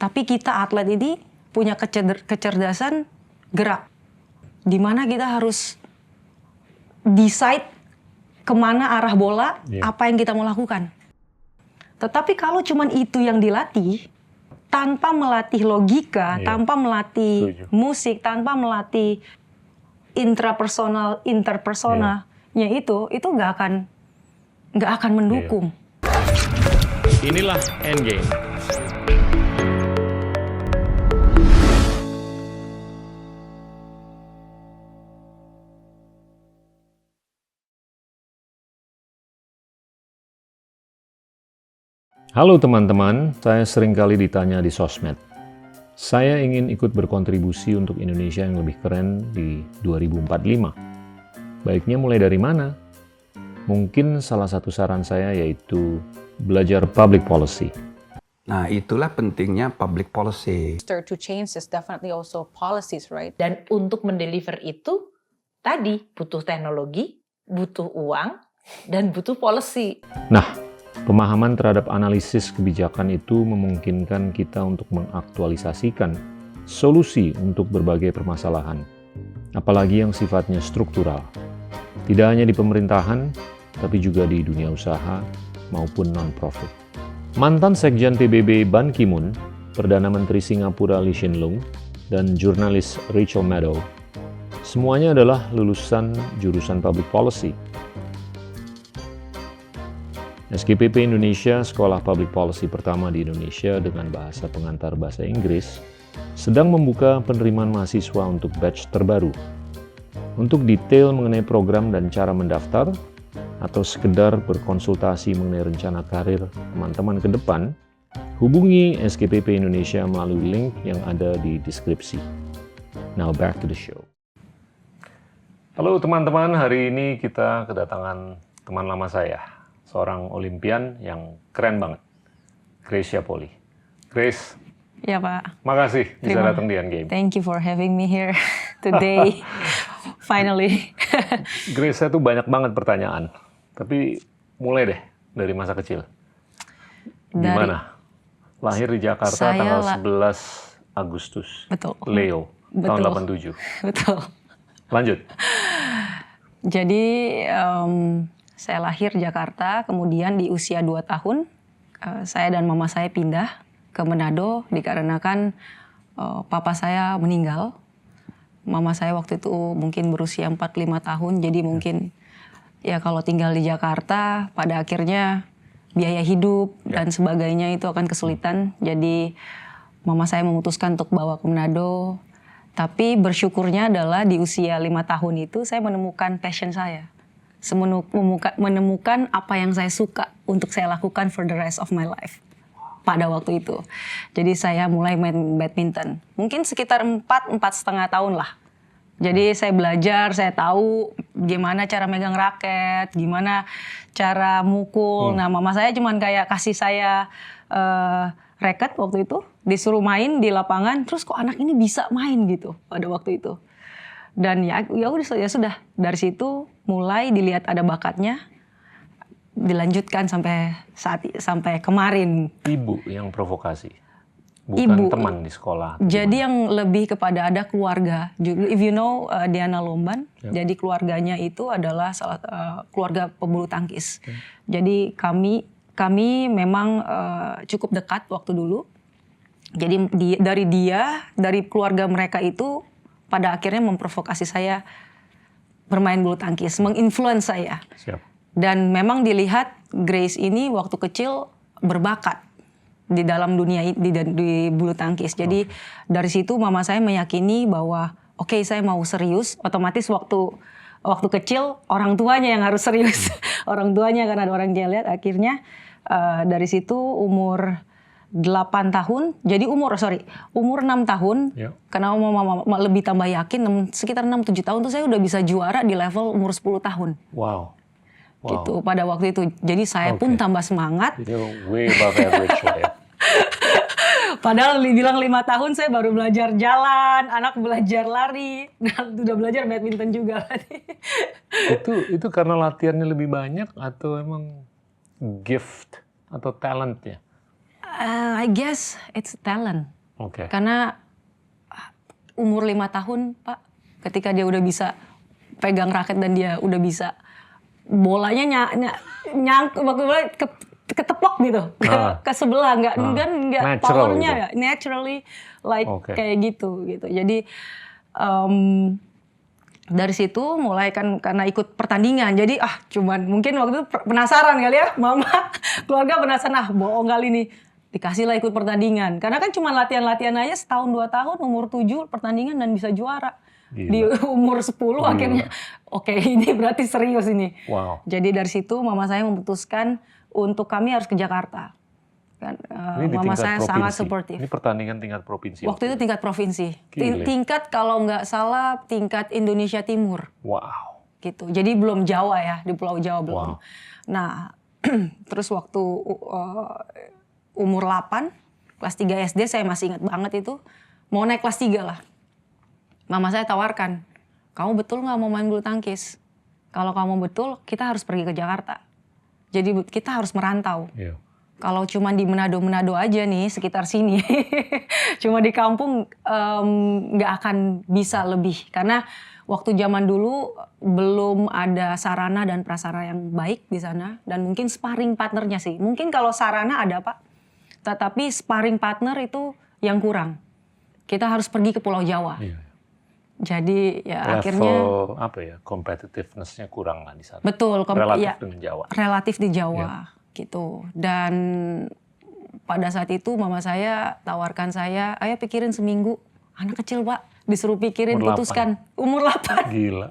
Tapi kita atlet ini punya kecerdasan gerak. Di mana kita harus decide kemana arah bola, apa yang kita mau lakukan. Tetapi kalau cuman itu yang dilatih, tanpa melatih logika, tanpa melatih musik, tanpa melatih interpersonalnya itu nggak akan mendukung. Inilah Endgame. Halo teman-teman, saya sering kali ditanya di sosmed. Saya ingin ikut berkontribusi untuk Indonesia yang lebih keren di 2045. Baiknya mulai dari mana? Mungkin salah satu saran saya yaitu belajar public policy. Nah, itulah pentingnya public policy. To change is definitely also policies, right? Dan untuk mendeliver itu, tadi butuh teknologi, butuh uang, dan butuh policy. Nah, pemahaman terhadap analisis kebijakan itu memungkinkan kita untuk mengaktualisasikan solusi untuk berbagai permasalahan, apalagi yang sifatnya struktural. Tidak hanya di pemerintahan, tapi juga di dunia usaha maupun non-profit. Mantan Sekjen PBB Ban Ki-moon, Perdana Menteri Singapura Lee Hsien Loong, dan jurnalis Rachel Maddow, semuanya adalah lulusan jurusan Public Policy. SKPP Indonesia, sekolah public policy pertama di Indonesia dengan bahasa pengantar bahasa Inggris, sedang membuka penerimaan mahasiswa untuk batch terbaru. Untuk detail mengenai program dan cara mendaftar, atau sekedar berkonsultasi mengenai rencana karir teman-teman ke depan, hubungi SKPP Indonesia melalui link yang ada di deskripsi. Now back to the show. Halo teman-teman, hari ini kita kedatangan teman lama saya, seorang olimpian yang keren banget, Gracia Poli. Grace, Ya Pak. makasih bisa datang di Endgame. Thank you for having me here today. Finally. Gracia tuh banyak banget pertanyaan, tapi mulai deh dari masa kecil. Gimana? Lahir di Jakarta tanggal 11 Agustus. Betul. Leo, tahun 87. Betul. Lanjut. Jadi saya lahir di Jakarta, kemudian di usia 2 tahun, saya dan mama saya pindah ke Manado dikarenakan papa saya meninggal. Mama saya waktu itu mungkin berusia 45 tahun, jadi mungkin ya kalau tinggal di Jakarta, pada akhirnya biaya hidup dan sebagainya itu akan kesulitan. Jadi mama saya memutuskan untuk bawa ke Manado. Tapi bersyukurnya adalah di usia 5 tahun itu saya menemukan passion saya. Menemukan apa yang saya suka untuk saya lakukan for the rest of my life pada waktu itu. Jadi saya mulai main badminton. Mungkin sekitar 4,5 tahun lah. Jadi saya belajar, saya tahu gimana cara megang raket, gimana cara mukul. Nah mama saya cuman kayak kasih saya raket waktu itu, disuruh main di lapangan, terus kok anak ini bisa main gitu pada waktu itu. Dan ya sudah, dari situ mulai dilihat ada bakatnya, dilanjutkan sampai kemarin. Ibu yang provokasi, bukan teman di sekolah. Jadi yang lebih kepada ada keluarga. If you know Diana Lomban, jadi keluarganya itu adalah keluarga pebulu tangkis. Jadi kami memang cukup dekat waktu dulu. Jadi dari keluarga mereka itu pada akhirnya memprovokasi saya bermain bulu tangkis, menginfluence saya. Siap. Dan memang dilihat Grace ini waktu kecil berbakat di dalam dunia di bulu tangkis. Jadi dari situ mama saya meyakini bahwa oke, saya mau serius, otomatis waktu kecil orang tuanya yang harus serius. Orang tuanya karena ada orang yang lihat, akhirnya dari situ umur 8 tahun, jadi umur 6 tahun, karena mama lebih tambah yakin, sekitar 6-7 tahun tuh saya udah bisa juara di level umur 10 tahun. Wow. Gitu pada waktu itu. Jadi saya pun tambah semangat. Way above average lah ya. Padahal dibilang 5 tahun saya baru belajar jalan, anak belajar lari, dan udah belajar badminton juga. Itu karena latihannya lebih banyak atau emang gift atau talentnya? I guess it's talent. Oke. Karena umur 5 tahun, Pak, ketika dia udah bisa pegang raket dan dia udah bisa bolanya ketepok gitu ke sebelah, nggak Natural powernya gitu. ya naturally like Oke. kayak gitu. Jadi dari situ mulai kan karena ikut pertandingan, jadi cuman mungkin waktu itu penasaran kali ya, mama keluarga penasaran, bohong kali nih, dikasih lah ikut pertandingan karena kan cuma latihan aja setahun 2 tahun, umur 7 pertandingan dan bisa juara. Gila. Di umur 10 akhirnya oke, ini berarti serius ini. Wow. Jadi dari situ mama saya memutuskan untuk kami harus ke Jakarta. Kan, Ini di mama tingkat saya provinsi. sangat suportif. Ini pertandingan tingkat provinsi. Waktu itu tingkat provinsi. Gile. Tingkat kalau nggak salah tingkat Indonesia Timur. Wow. Gitu. Jadi belum Jawa ya, di Pulau Jawa belum. Wow. Nah, terus waktu umur 8, kelas 3 SD saya masih ingat banget itu, mau naik kelas 3 lah. Mama saya tawarkan, kamu betul nggak mau main bulu tangkis? Kalau kamu betul, kita harus pergi ke Jakarta. Jadi kita harus merantau. Iya. Kalau cuma di Manado aja nih, sekitar sini, cuma di kampung nggak akan bisa lebih. Karena waktu zaman dulu belum ada sarana dan prasarana yang baik di sana. Dan mungkin sparring partnernya sih. Mungkin kalau sarana ada Pak, tetapi sparring partner itu yang kurang. Kita harus pergi ke Pulau Jawa. Iya. Jadi ya Level akhirnya apa ya, competitiveness-nya kurang lah di sana. betul Relatif ya, dengan Jawa. relatif di Jawa gitu. Dan pada saat itu mama saya tawarkan saya, ayo pikirin seminggu. Anak kecil Pak, disuruh pikirin, Umur 8. putuskan. Umur 8. Gila.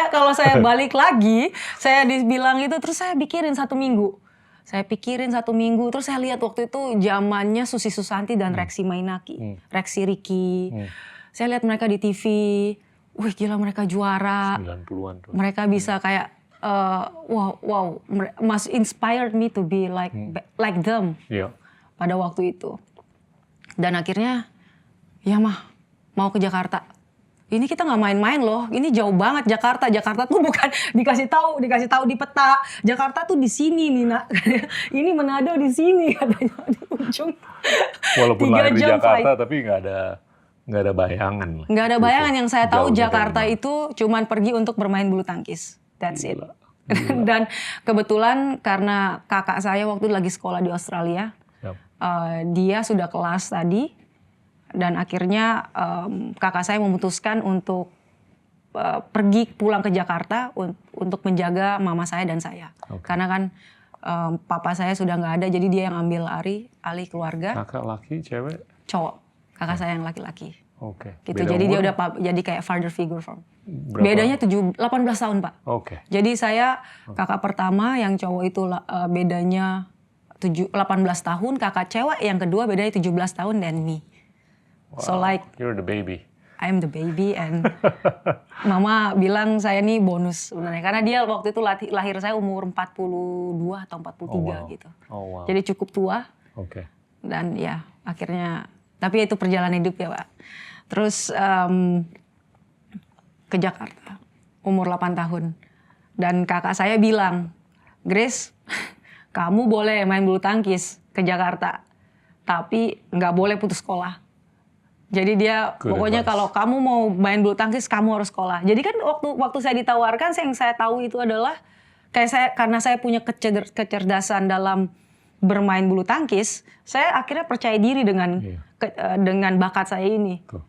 Kalau saya balik lagi, saya dibilang itu, terus saya pikirin 1 minggu. Saya pikirin 1 minggu, terus saya lihat waktu itu zamannya Susi Susanti dan Reksi Mainaki, Reksi Riki. Saya lihat mereka di TV, wih gila mereka juara. 90-an tuh. Mereka bisa kayak, wow, must inspired me to be like them Iya. pada waktu itu. Dan akhirnya, ya mah mau ke Jakarta. Ini kita nggak main-main loh, ini jauh banget Jakarta. Jakarta tuh bukan dikasih tahu di peta. Jakarta tuh di sini nih nak. Ini Manado di sini katanya di ujung. Walaupun 3 lahir di jam Jakarta, flight. tapi nggak ada bayangan lah. Nggak ada bayangan, yang saya tahu Jauhnya Jakarta dari mana. itu cuman pergi untuk bermain bulu tangkis. That's it. Gila. Dan kebetulan karena kakak saya waktu itu lagi sekolah di Australia, Yap. dia sudah kelas tadi. Dan akhirnya kakak saya memutuskan untuk pergi pulang ke Jakarta untuk menjaga mama saya dan saya. Oke. Karena kan papa saya sudah nggak ada, jadi dia yang ambil alih keluarga. Kakak laki, cewek? Cowok, kakak saya yang laki-laki. Oke. Gitu. Beda Jadi dia umur? udah jadi kayak father figure form. Berapa? Bedanya 18 tahun Pak. Oke. Jadi saya kakak pertama yang cowok itu bedanya 18 tahun, kakak cewek yang kedua bedanya 17 tahun dan me. Wow. So like You're the baby. I'm the baby and mama bilang saya nih bonus sebenarnya. Karena dia waktu itu lahir saya umur 42 atau 43 Oh, wow. gitu. Oh wow. Jadi cukup tua Oke. dan ya akhirnya, tapi itu perjalanan hidup ya Pak. Terus ke Jakarta umur 8 tahun. Dan kakak saya bilang, Grace, kamu boleh main bulu tangkis ke Jakarta, tapi nggak boleh putus sekolah. Jadi dia Good pokoknya advice. kalau kamu mau main bulu tangkis kamu harus sekolah. Jadi kan waktu saya ditawarkan, yang saya tahu itu adalah karena saya punya kecerdasan dalam bermain bulu tangkis, saya akhirnya percaya diri dengan dengan bakat saya ini. Betul.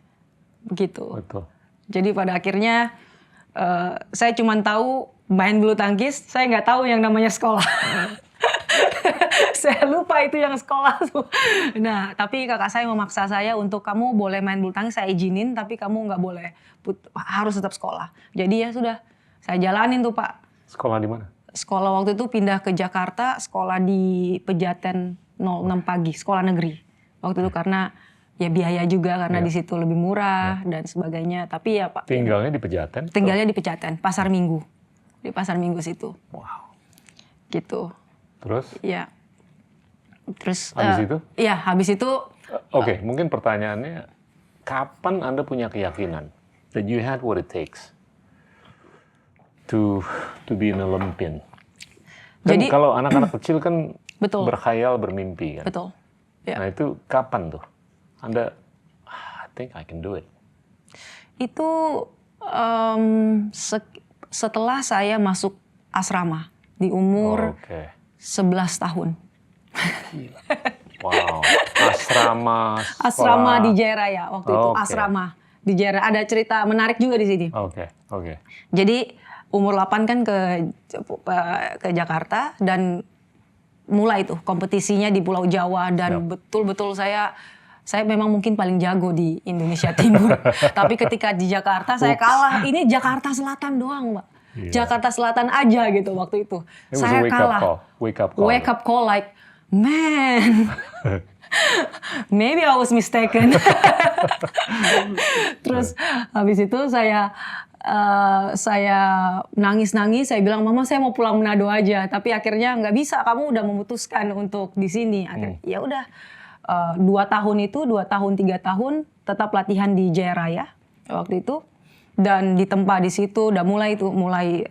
Begitu. Betul. Jadi pada akhirnya saya cuma tahu main bulu tangkis, saya nggak tahu yang namanya sekolah. Saya lupa itu yang sekolah tuh. Nah, tapi kakak saya memaksa saya untuk kamu boleh main bulu tangkis, saya izinin, tapi kamu nggak boleh, harus tetap sekolah. Jadi ya sudah, saya jalanin tuh Pak. Sekolah di mana? Sekolah waktu itu pindah ke Jakarta, sekolah di Pejaten 06 pagi, sekolah negeri. Waktu itu karena ya biaya juga, karena di situ lebih murah dan sebagainya. Tapi ya Pak. Tinggalnya di Pejaten? Tinggalnya di Pejaten, Pasar Minggu. Di Pasar Minggu situ. Wow. Gitu. Terus? Ya. Terus Habis itu? Iya, habis itu Oke, mungkin pertanyaannya, kapan Anda punya keyakinan that you had what it takes to be an Olympian? Kan Jadi- kalau anak-anak kecil kan Betul. berkhayal, bermimpi kan. betul. Ya. Nah itu kapan tuh? Anda, I think I can do it. Itu setelah saya masuk asrama di umur Oke. 11 tahun. Wow, asrama sekolah. Asrama di Jaya Raya waktu itu, Oke. asrama di Jaya Raya. Ada cerita menarik juga di sini. Oke. Jadi umur 8 kan ke Jakarta dan mulai tuh kompetisinya di Pulau Jawa dan betul-betul saya memang mungkin paling jago di Indonesia Timur. Tapi ketika di Jakarta saya kalah. Ini Jakarta Selatan doang, Mbak. Jakarta Selatan aja gitu waktu itu. It was Saya a kalah. Wake up call. Wake up call like, man, maybe I was mistaken. Terus habis itu saya nangis-nangis, saya bilang, Mama saya mau pulang Manado aja. Tapi akhirnya nggak bisa, kamu udah memutuskan untuk di sini. Akhirnya, ya udah, 2 tahun itu, 2 tahun, 3 tahun tetap latihan di Jaya Raya waktu itu. Dan ditempa di situ, udah mulai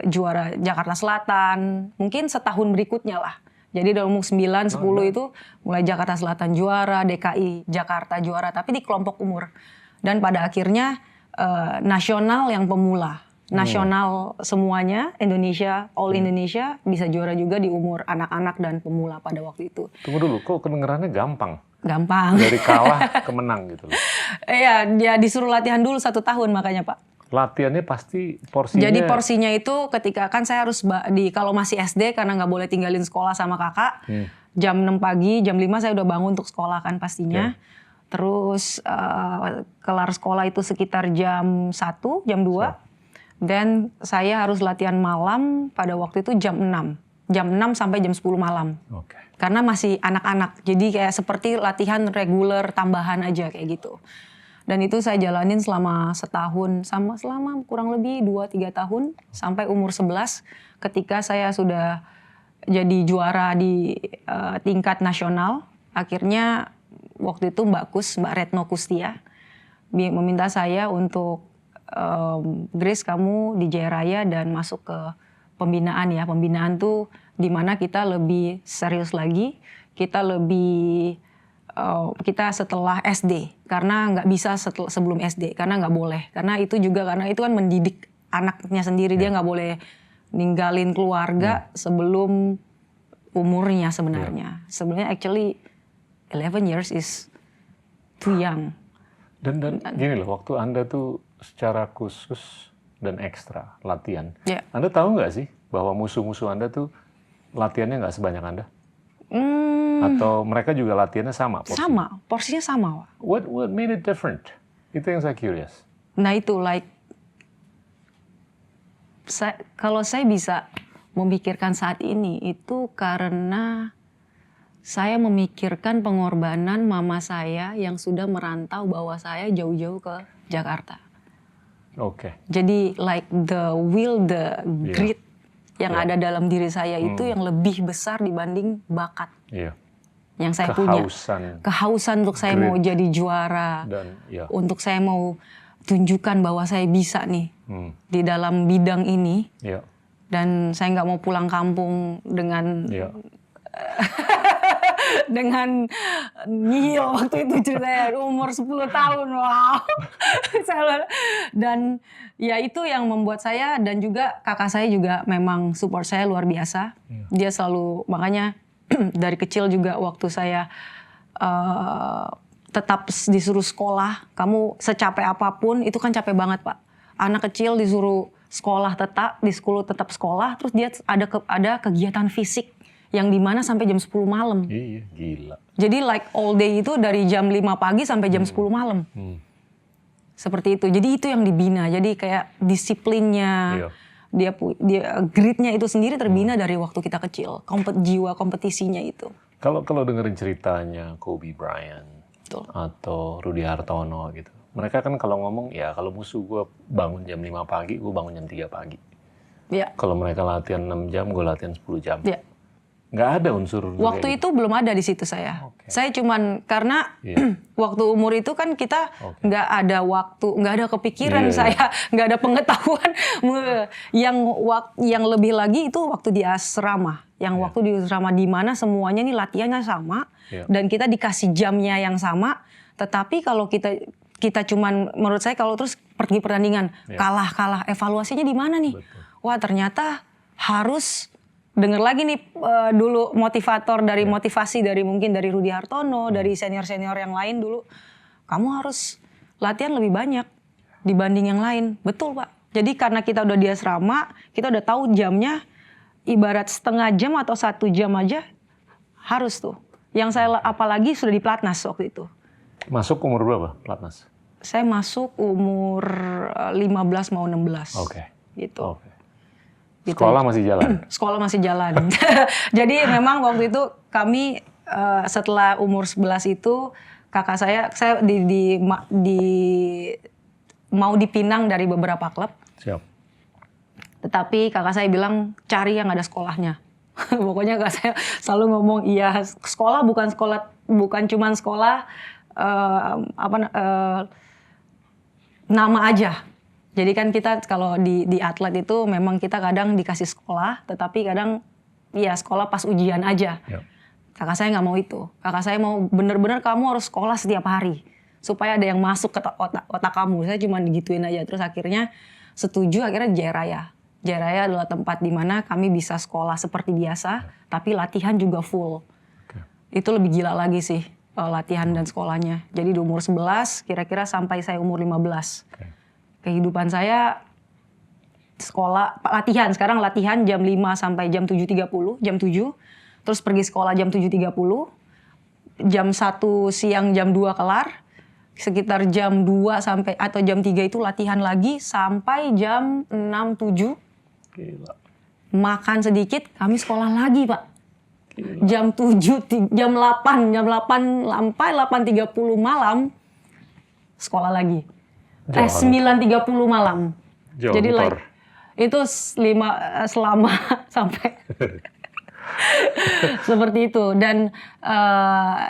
juara Jakarta Selatan. Mungkin setahun berikutnya lah. Jadi dari umur 9, 10 itu mulai Jakarta Selatan juara, DKI Jakarta juara. Tapi di kelompok umur. Dan pada akhirnya nasional yang pemula. Nasional semuanya, Indonesia, all Indonesia bisa juara juga di umur anak-anak dan pemula pada waktu itu. Tunggu dulu, kok kedengerannya gampang? Gampang. Dari kalah ke menang gitu loh. Iya, dia disuruh latihan dulu 1 tahun makanya Pak. Latihannya pasti porsinya. Jadi porsinya itu ketika kan saya harus kalau masih SD karena nggak boleh tinggalin sekolah sama kakak. Jam 6 pagi, jam 5 saya udah bangun untuk sekolah kan pastinya. Terus kelar sekolah itu sekitar jam 1, jam 2. Dan saya harus latihan malam pada waktu itu jam 6. Jam 6 sampai jam 10 malam. Oke. Karena masih anak-anak. Jadi kayak seperti latihan reguler tambahan aja kayak gitu. Dan itu saya jalanin selama setahun, selama kurang lebih 2-3 tahun sampai umur 11 ketika saya sudah jadi juara di tingkat nasional. Akhirnya waktu itu Mbak Retno Kustia meminta saya untuk Grace kamu di Jaya Raya dan masuk ke pembinaan ya. Pembinaan tuh dimana kita lebih serius lagi, kita setelah SD karena nggak bisa sebelum SD karena nggak boleh, karena itu kan mendidik anaknya sendiri, dia nggak boleh ninggalin keluarga sebelum umurnya sebenarnya. Sebenarnya actually 11 years is too young. Dan gini loh, waktu Anda tuh secara khusus dan ekstra latihan, Anda tahu nggak sih bahwa musuh-musuh Anda tuh latihannya nggak sebanyak Anda? Atau mereka juga latihannya sama? Porsinya sama. What made it different? Itu yang saya curious. Nah itu kalau saya bisa memikirkan saat ini itu karena saya memikirkan pengorbanan mama saya yang sudah merantau bawa saya jauh-jauh ke Jakarta. Oke. Jadi the will, the grit yang ada dalam diri saya itu yang lebih besar dibanding bakat. Yang saya punya. Kehausan untuk saya mau jadi juara. Untuk saya mau tunjukkan bahwa saya bisa nih di dalam bidang ini. Dan saya nggak mau pulang kampung dengan dengan nihil waktu itu ceritanya umur 10 tahun. Wow. Dan ya itu yang membuat saya, dan juga kakak saya juga memang support saya luar biasa. Dia selalu, makanya dari kecil juga waktu saya tetap disuruh sekolah, kamu secapek apapun itu kan capek banget Pak. Anak kecil disuruh sekolah tetap sekolah, terus dia ada kegiatan fisik yang dimana sampai jam 10 malam. Iya, gila. Jadi all day itu dari jam 5 pagi sampai jam 10 malam. Seperti itu. Jadi itu yang dibina. Jadi kayak disiplinnya, dia gritnya itu sendiri terbina dari waktu kita kecil. Jiwa kompetisinya itu. Kalau dengerin ceritanya Kobe Bryant atau Rudy Hartono gitu. Mereka kan kalau ngomong, ya kalau musuh gue bangun jam 5 pagi, gue bangun jam 3 pagi. Kalau mereka latihan 6 jam, gue latihan 10 jam. Nggak ada unsur Waktu kayak itu belum ada di situ saya. Oke. Saya cuman karena Iya. waktu umur itu kan kita Oke. nggak ada waktu, nggak ada kepikiran Iya, saya, nggak ada pengetahuan. Yang lebih lagi itu waktu di asrama. Yang Iya. waktu di asrama di mana semuanya nih latihannya sama Iya. dan kita dikasih jamnya yang sama. Tetapi kalau kita cuman menurut saya kalau terus pergi pertandingan Iya. kalah evaluasinya di mana nih? Betul. Wah ternyata harus denger lagi nih dulu motivator dari motivasi dari mungkin dari Rudi Hartono, dari senior-senior yang lain dulu. Kamu harus latihan lebih banyak dibanding yang lain. Betul Pak. Jadi karena kita udah di asrama, kita udah tahu jamnya ibarat setengah jam atau 1 jam aja harus tuh. Yang saya apalagi sudah di Platnas waktu itu. Masuk umur berapa Platnas? Saya masuk umur 15 mau 16. Oke. Gitu. Oke. Gitu. Sekolah masih jalan. Sekolah masih jalan. Jadi memang waktu itu kami setelah umur 11 itu kakak saya mau dipinang dari beberapa klub. Siap. Tetapi kakak saya bilang cari yang ada sekolahnya. Pokoknya kakak saya selalu ngomong iya sekolah bukan cuman sekolah nama aja. Jadi kan kita kalau di atlet itu memang kita kadang dikasih sekolah, tetapi kadang ya sekolah pas ujian aja. Yep. Kakak saya nggak mau itu. Kakak saya mau bener-bener kamu harus sekolah setiap hari supaya ada yang masuk ke otak kamu. Saya cuma digituin aja. Terus akhirnya setuju akhirnya Jaya Raya. Jaya Raya adalah tempat di mana kami bisa sekolah seperti biasa, tapi latihan juga full. Oke. Itu lebih gila lagi sih latihan dan sekolahnya. Jadi di umur 11 kira-kira sampai saya umur 15. Oke. Kehidupan saya sekolah, latihan. Sekarang latihan jam 5 sampai jam 7.30, jam 7. Terus pergi sekolah jam 7.30. Jam 1 siang jam 2 kelar. Sekitar jam 2 sampai atau jam 3 itu latihan lagi sampai jam 6, 7. Gila. Makan sedikit, kami sekolah lagi, Pak. Jam 7, jam 8 sampai 8.30 malam sekolah lagi. Jauh. 9.30 malam. Jauh Jadi mutar. itu selama sampai seperti itu. Dan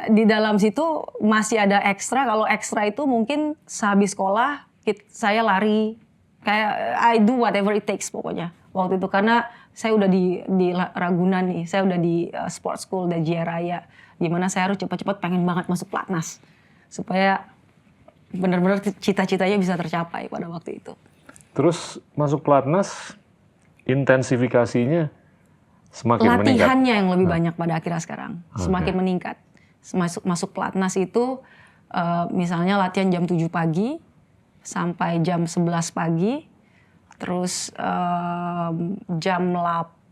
di dalam situ masih ada ekstra. Kalau ekstra itu mungkin sehabis sekolah saya lari. Kayak I do whatever it takes pokoknya. Waktu itu karena saya udah di Ragunan nih. Saya udah di sport school di Jaya Raya. Gimana saya harus cepat-cepat pengen banget masuk Platnas. Supaya benar-benar cita-citanya bisa tercapai pada waktu itu. Terus masuk Platnas, intensifikasinya semakin meningkat. Latihannya yang lebih banyak pada akhirnya sekarang. Semakin meningkat. Masuk Platnas itu misalnya latihan jam 7 pagi sampai jam 11 pagi. Terus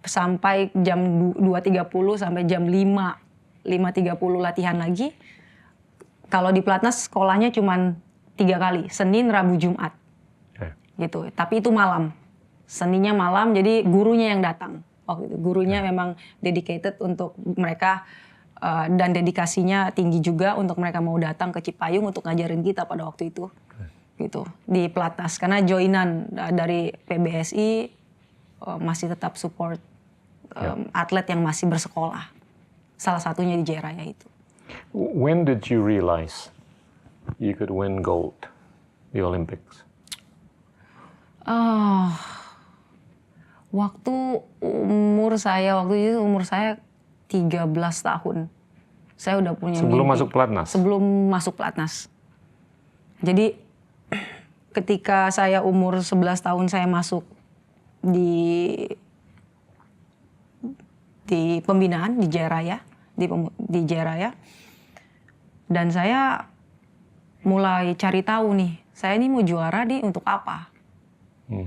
sampai jam 2.30 sampai jam 5.30 latihan lagi. Kalau di Platnas sekolahnya cuma 3 kali, Senin, Rabu, Jumat. Oke. Gitu. Tapi itu malam. Seninnya malam, jadi gurunya yang datang. Waktu itu gurunya memang dedicated untuk mereka dan dedikasinya tinggi juga untuk mereka mau datang ke Cipayung untuk ngajarin kita pada waktu itu. Gitu. Di Platnas karena joinan dari PBSI masih tetap support atlet yang masih bersekolah. Salah satunya di Jaya Raya itu. When did you realize you could win gold di Olympics? Waktu umur saya 13 tahun. Saya udah punya Sebelum mimpi. masuk Platnas? Sebelum masuk Platnas. Jadi ketika saya umur 11 tahun saya masuk di pembinaan di Jaya Raya, di Jaya Raya. Dan saya mulai cari tahu nih, saya ini mau juara nih untuk apa?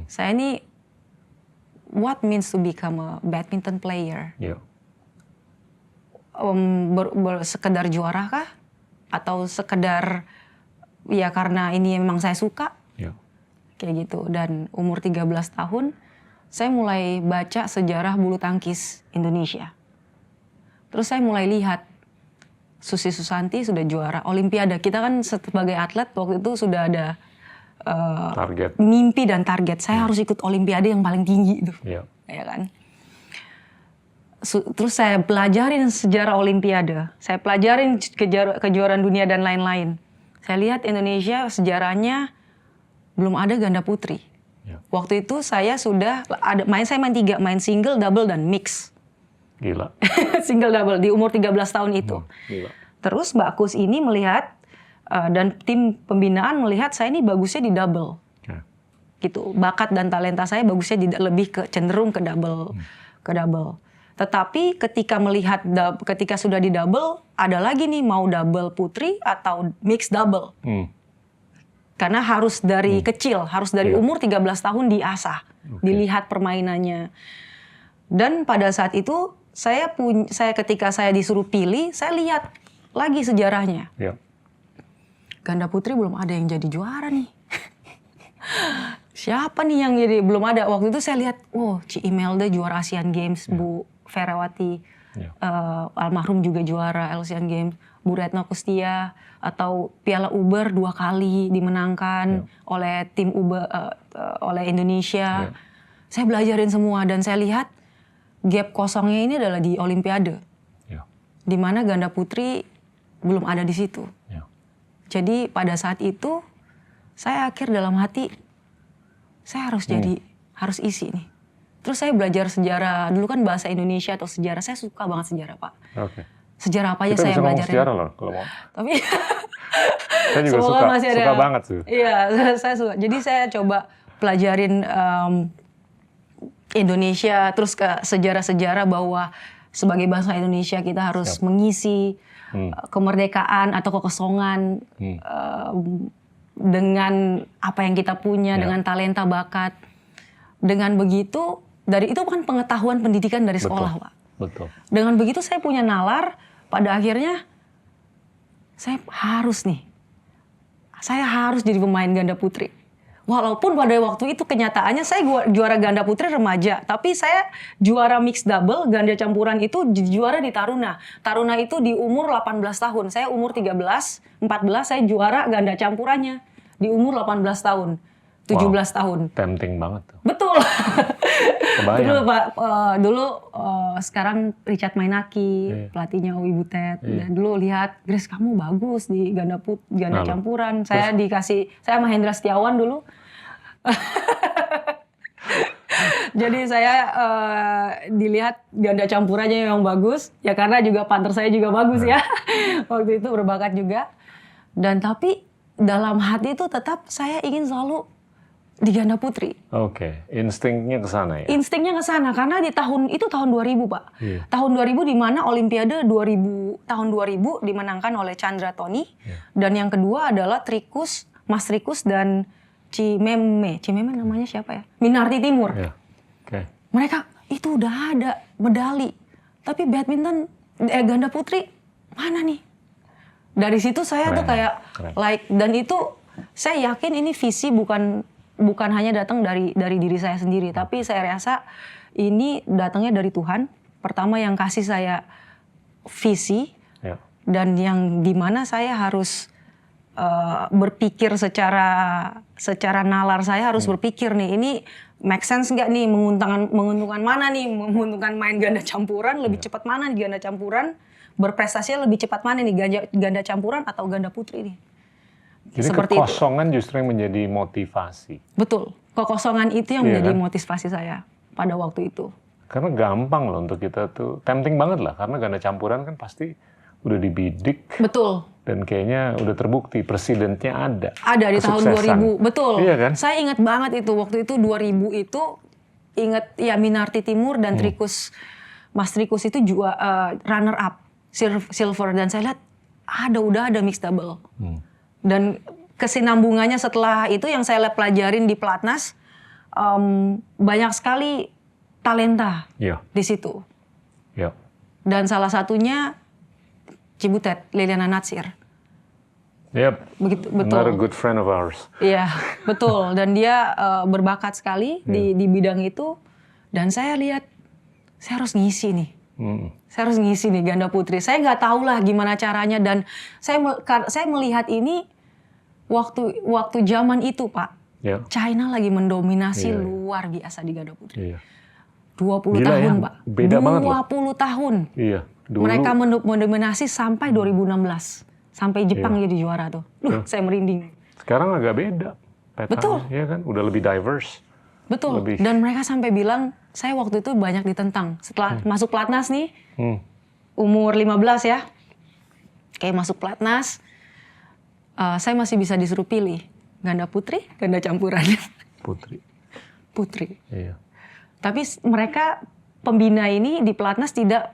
Saya ini what means to become a badminton player? Yeah. Sekedar juara kah? Atau sekedar ya karena ini memang saya suka? Yeah. Kayak gitu. Dan umur 13 tahun saya mulai baca sejarah bulu tangkis Indonesia. Terus saya mulai lihat Susi Susanti sudah juara Olimpiade. Kita kan sebagai atlet waktu itu sudah ada Target. mimpi dan target. Saya harus ikut Olimpiade yang paling tinggi itu. Yeah. Ya kan. Terus saya pelajarin sejarah Olimpiade, saya pelajarin kejuaraan dunia dan lain-lain. Saya lihat Indonesia sejarahnya belum ada ganda putri. Ya. Waktu itu saya sudah saya main 3, main single, double dan mix. Gila. Single double di umur 13 tahun itu. Gila. Terus Mbak Kus ini melihat dan tim pembinaan melihat saya ini bagusnya di double. Ya. Gitu. Bakat dan talenta saya bagusnya lebih cenderung ke double. Ke double. Tetapi ketika sudah di double, ada lagi nih mau double putri atau mix double. Karena harus dari kecil, harus dari umur 13 tahun diasah, dilihat permainannya. Dan pada saat itu ketika saya disuruh pilih, saya lihat lagi sejarahnya. Ya. Ganda putri belum ada yang jadi juara nih. Siapa nih yang jadi? Belum ada. Waktu itu saya lihat, Ci Imelda juara Asian Games, Bu Ferawati, almarhum juga juara Asian Games, Bu Retno Kustia, atau Piala Uber 2 kali dimenangkan oleh tim Uber, oleh Indonesia. Saya belajarin semua dan saya lihat gap kosongnya ini adalah di Olimpiade, di mana ganda putri belum ada di situ. Jadi pada saat itu saya akhir dalam hati, saya harus harus isi nih. Terus saya belajar sejarah, dulu kan bahasa Indonesia atau sejarah, saya suka banget sejarah, Pak. Sejarah apa aja saya belajarin. Kita bisa sejarah loh kalau mau. Tapi saya juga suka banget sih. Iya, saya suka. Jadi saya coba pelajarin Indonesia, terus ke sejarah-sejarah bahwa sebagai bangsa Indonesia kita harus mengisi kemerdekaan atau kekosongan dengan apa yang kita punya, dengan talenta bakat. Dengan begitu, dari itu kan pengetahuan pendidikan dari sekolah, Pak. Betul. Dengan begitu saya punya nalar, pada akhirnya saya harus jadi pemain ganda putri. Walaupun pada waktu itu kenyataannya saya juara ganda putri remaja, tapi saya juara mixed double, ganda campuran itu juara di Taruna. Taruna itu di umur 18 tahun, saya umur 13, 14 saya juara ganda campurannya di umur 18 tahun. 17 tahun. Tempting banget tuh. Betul. Kebayang. Sekarang Richard Mainaki, pelatihnya Owi Butet. Dan dulu lihat, Grace kamu bagus di ganda campuran. Saya sama Hendra Setiawan dulu. Jadi saya dilihat ganda campurannya yang bagus. Ya karena juga partner saya juga bagus ya. Waktu itu berbakat juga. Dan tapi dalam hati itu tetap saya ingin selalu di ganda putri. Instingnya ke sana ya? Instingnya ke sana karena di tahun 2000, Pak. Tahun 2000 di mana Olimpiade tahun 2000 dimenangkan oleh Chandra Tony dan yang kedua adalah Mas Trikus dan Cimeme namanya siapa ya? Minarti Timur. Mereka itu udah ada medali. Tapi badminton ganda putri mana nih? Dari situ saya tuh kayak dan itu saya yakin ini visi bukan hanya datang dari diri saya sendiri, tapi saya rasa ini datangnya dari Tuhan. Pertama yang kasih saya visi, dan yang dimana saya harus berpikir secara nalar saya harus berpikir nih, ini make sense nggak nih, menguntungkan mana nih, menguntungkan main ganda campuran lebih cepat mana nih ganda campuran, berprestasinya lebih cepat mana nih ganda campuran atau ganda putri nih. Jadi seperti kekosongan itu justru yang menjadi motivasi. Betul, kekosongan itu yang menjadi motivasi saya pada waktu itu. Karena gampang loh untuk kita tuh, tempting banget lah, karena ganda campuran kan pasti udah dibidik. Betul. Dan kayaknya udah terbukti, presidennya ada. Ada di tahun 2000, betul. Iya kan? Saya ingat banget itu, waktu itu 2000 itu, ingat ya Minarti Timur dan Mas Trikus itu juga runner up, silver. Dan saya lihat, udah ada mixed double. Dan kesinambungannya setelah itu yang saya pelajarin di Pelatnas, banyak sekali talenta di situ. Dan salah satunya Cibutet, Liliana Natsir. Begitu, betul. Another good friend of ours. Iya, betul. Dan dia berbakat sekali di bidang itu. Dan saya lihat, saya harus ngisi nih. Saya harus ngisi nih ganda putri. Saya nggak tahu lah gimana caranya. Dan saya melihat ini waktu zaman itu, Pak. China lagi mendominasi luar biasa di ganda putri. 20 Gila tahun, ya, Pak. beda banget loh. 20 tahun. Iya, dulu. Mereka mendominasi sampai 2016. Sampai Jepang jadi juara tuh. Saya merinding. Sekarang agak beda petanya, Betul. ya kan? Udah lebih diverse. Betul. Lebih. Dan mereka sampai bilang, saya waktu itu banyak ditentang. Setelah masuk pelatnas nih, umur 15 ya. Kayak masuk pelatnas, saya masih bisa disuruh pilih. Ganda putri, ganda campuran. Putri. Putri. Iya. Tapi mereka pembina ini di pelatnas tidak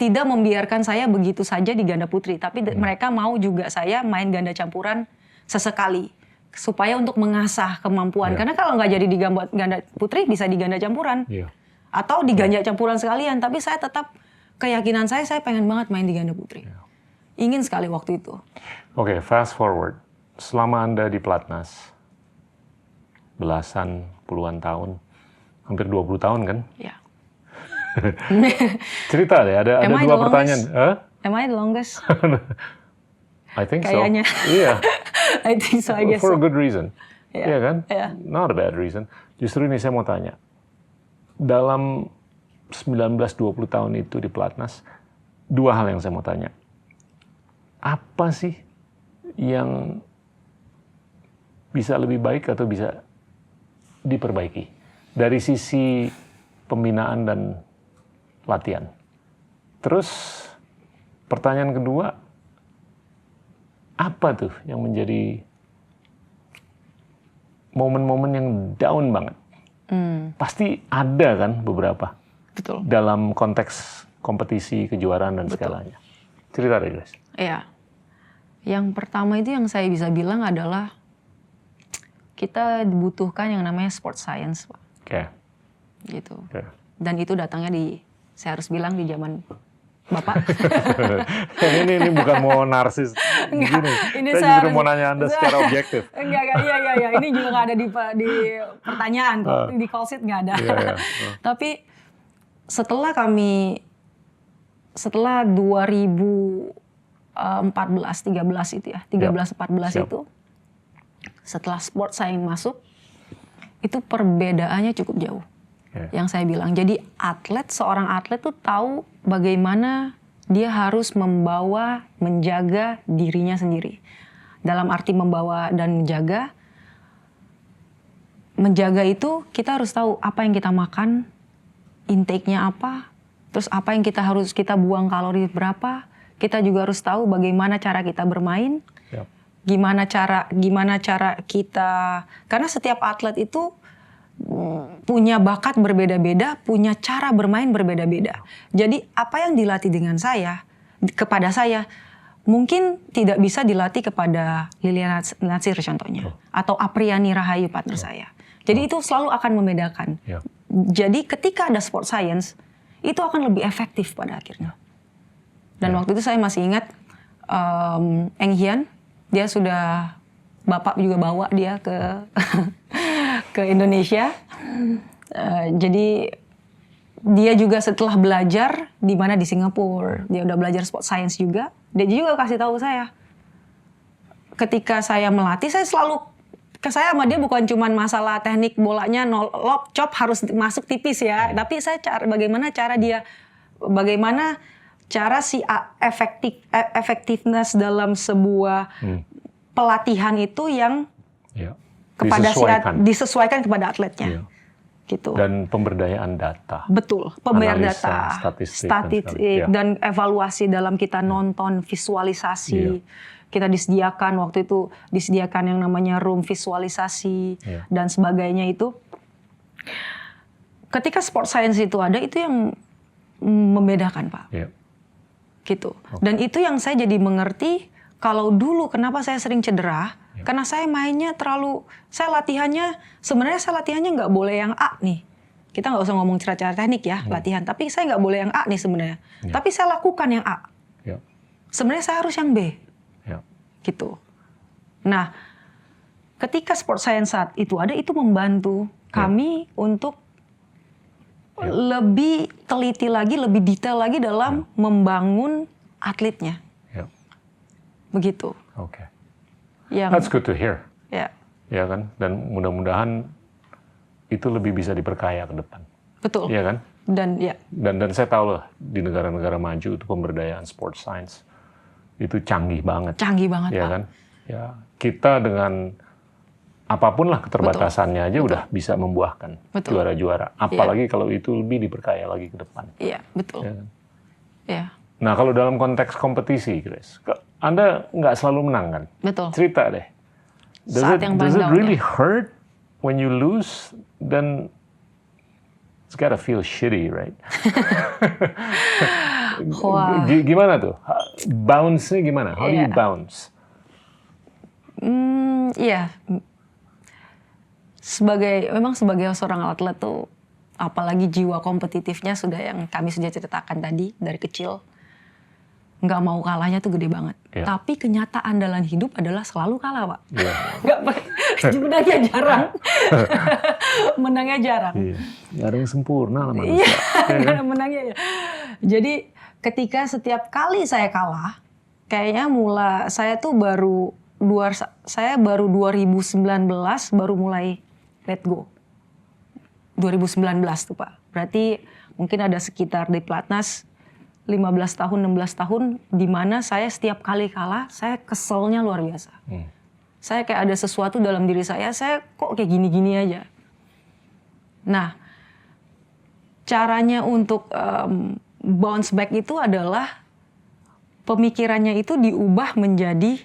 membiarkan saya begitu saja di ganda putri, tapi mereka mau juga saya main ganda campuran sesekali supaya untuk mengasah kemampuan. Karena kalau nggak jadi di ganda putri bisa di ganda campuran atau di ganda campuran sekalian. Tapi saya tetap keyakinan saya pengen banget main di ganda putri. Ingin sekali waktu itu. Oke, fast forward. Selama Anda di pelatnas, belasan, puluhan tahun, hampir 20 tahun kan? Ya. Cerita deh, ada Am I dua the pertanyaan. Am I the longest? I think Kayaknya. so. Iya. I think so, I guess For so. a good reason. Iya. Iya kan? Iya. Not a bad reason. Justru ini saya mau tanya. Dalam 19-20 tahun itu di pelatnas, dua hal yang saya mau tanya. Apa sih yang bisa lebih baik atau bisa diperbaiki dari sisi pembinaan dan latihan? Terus pertanyaan kedua, apa tuh yang menjadi momen-momen yang down banget? Pasti ada kan beberapa. Betul. Dalam konteks kompetisi, kejuaraan dan segalanya. Cerita deh, guys. Iya. Yang pertama itu yang saya bisa bilang adalah kita dibutuhkan yang namanya sport science, Pak. Oke. Gitu. Oke. Dan itu datangnya saya harus bilang di zaman Bapak. ini bukan mau narsis begini. Ini Saya justru mau nanya Anda secara objektif. Enggak, iya. Ini juga nggak ada di pertanyaan kok. Di call sheet nggak ada. Iya. Tapi setelah 2014-13 itu ya, 13-14 Siap. itu, setelah sport science masuk, itu perbedaannya cukup jauh. Yang saya bilang, jadi seorang atlet tuh tahu bagaimana dia harus membawa, menjaga dirinya sendiri. Dalam arti membawa dan menjaga itu kita harus tahu apa yang kita makan, intake-nya apa, terus apa yang kita buang kalori berapa. Kita juga harus tahu bagaimana cara kita bermain, gimana cara kita, karena setiap atlet itu punya bakat berbeda-beda, punya cara bermain berbeda-beda. Jadi apa yang dilatih kepada saya, mungkin tidak bisa dilatih kepada Liliana Natsir contohnya, atau Apriani Rahayu partner saya. Jadi itu selalu akan membedakan. Jadi ketika ada sport science, itu akan lebih efektif pada akhirnya. Dan waktu itu saya masih ingat Eng Hian, dia sudah, Bapak juga bawa dia ke Indonesia. Jadi dia juga setelah belajar di Singapura, dia udah belajar sport science juga. Dia juga kasih tahu saya, ketika saya melatih, saya sama dia bukan cuma masalah teknik bolanya lob chop harus masuk tipis ya, tapi saya bagaimana cara si efektifness dalam sebuah pelatihan itu yang disesuaikan kepada atletnya. Gitu. Dan pemberdayaan data. Betul, pemberdayaan data, statistik dan evaluasi dalam kita nonton, visualisasi. Kita waktu itu disediakan yang namanya room visualisasi dan sebagainya itu. Ketika sport science itu ada, itu yang membedakan, Pak. Gitu. Dan itu yang saya jadi mengerti, kalau dulu kenapa saya sering cedera, karena saya mainnya latihannya nggak boleh yang A nih. Kita nggak usah ngomong cara-cara teknik ya, latihan. Tapi saya nggak boleh yang A nih sebenarnya. Tapi saya lakukan yang A. Sebenarnya saya harus yang B. Gitu. Nah, ketika sport science saat itu ada, itu membantu kami untuk lebih teliti lagi, lebih detail lagi dalam membangun atletnya. Begitu. Oke. That's good to hear. Ya. Ya kan? Dan mudah-mudahan itu lebih bisa diperkaya ke depan. betul. Iya kan? Dan ya, Dan saya tahu lah di negara-negara maju itu pemberdayaan sports science itu canggih banget. canggih banget Ya Pak. kan? Ya, kita dengan apapun lah keterbatasannya aja udah bisa membuahkan Betul. juara-juara. Apalagi kalau itu lebih diperkaya lagi ke depan. Iya, betul. Ya kan? Iya, Nah, kalau dalam konteks kompetisi, Grace, Anda nggak selalu menang kan? betul. Cerita deh. Saat yang paling does it down, really ya. hurt when you lose? Then it's gotta feel shitty, right? Wah. Gimana tuh? Bounce-nya gimana? How do you Iya. bounce? Iya. Memang sebagai seorang atlet tuh, apalagi jiwa kompetitifnya yang kami sudah ceritakan tadi dari kecil, nggak mau kalahnya tuh gede banget. Iya. Tapi kenyataan dalam hidup adalah selalu kalah, Pak. Iya. Menangnya jarang. Menangnya jarang. Iya. Nggak ada yang sempurna lah manusia. Iya, karena menangnya ya. Jadi ketika setiap kali saya kalah, kayaknya saya tuh baru 2019 baru mulai let go. 2019 tuh Pak. Berarti mungkin ada sekitar di Platnas 15 tahun, 16 tahun di mana saya setiap kali kalah, saya keselnya luar biasa. Saya kayak ada sesuatu dalam diri saya kok kayak gini-gini aja. Nah, caranya untuk bounce back itu adalah pemikirannya itu diubah menjadi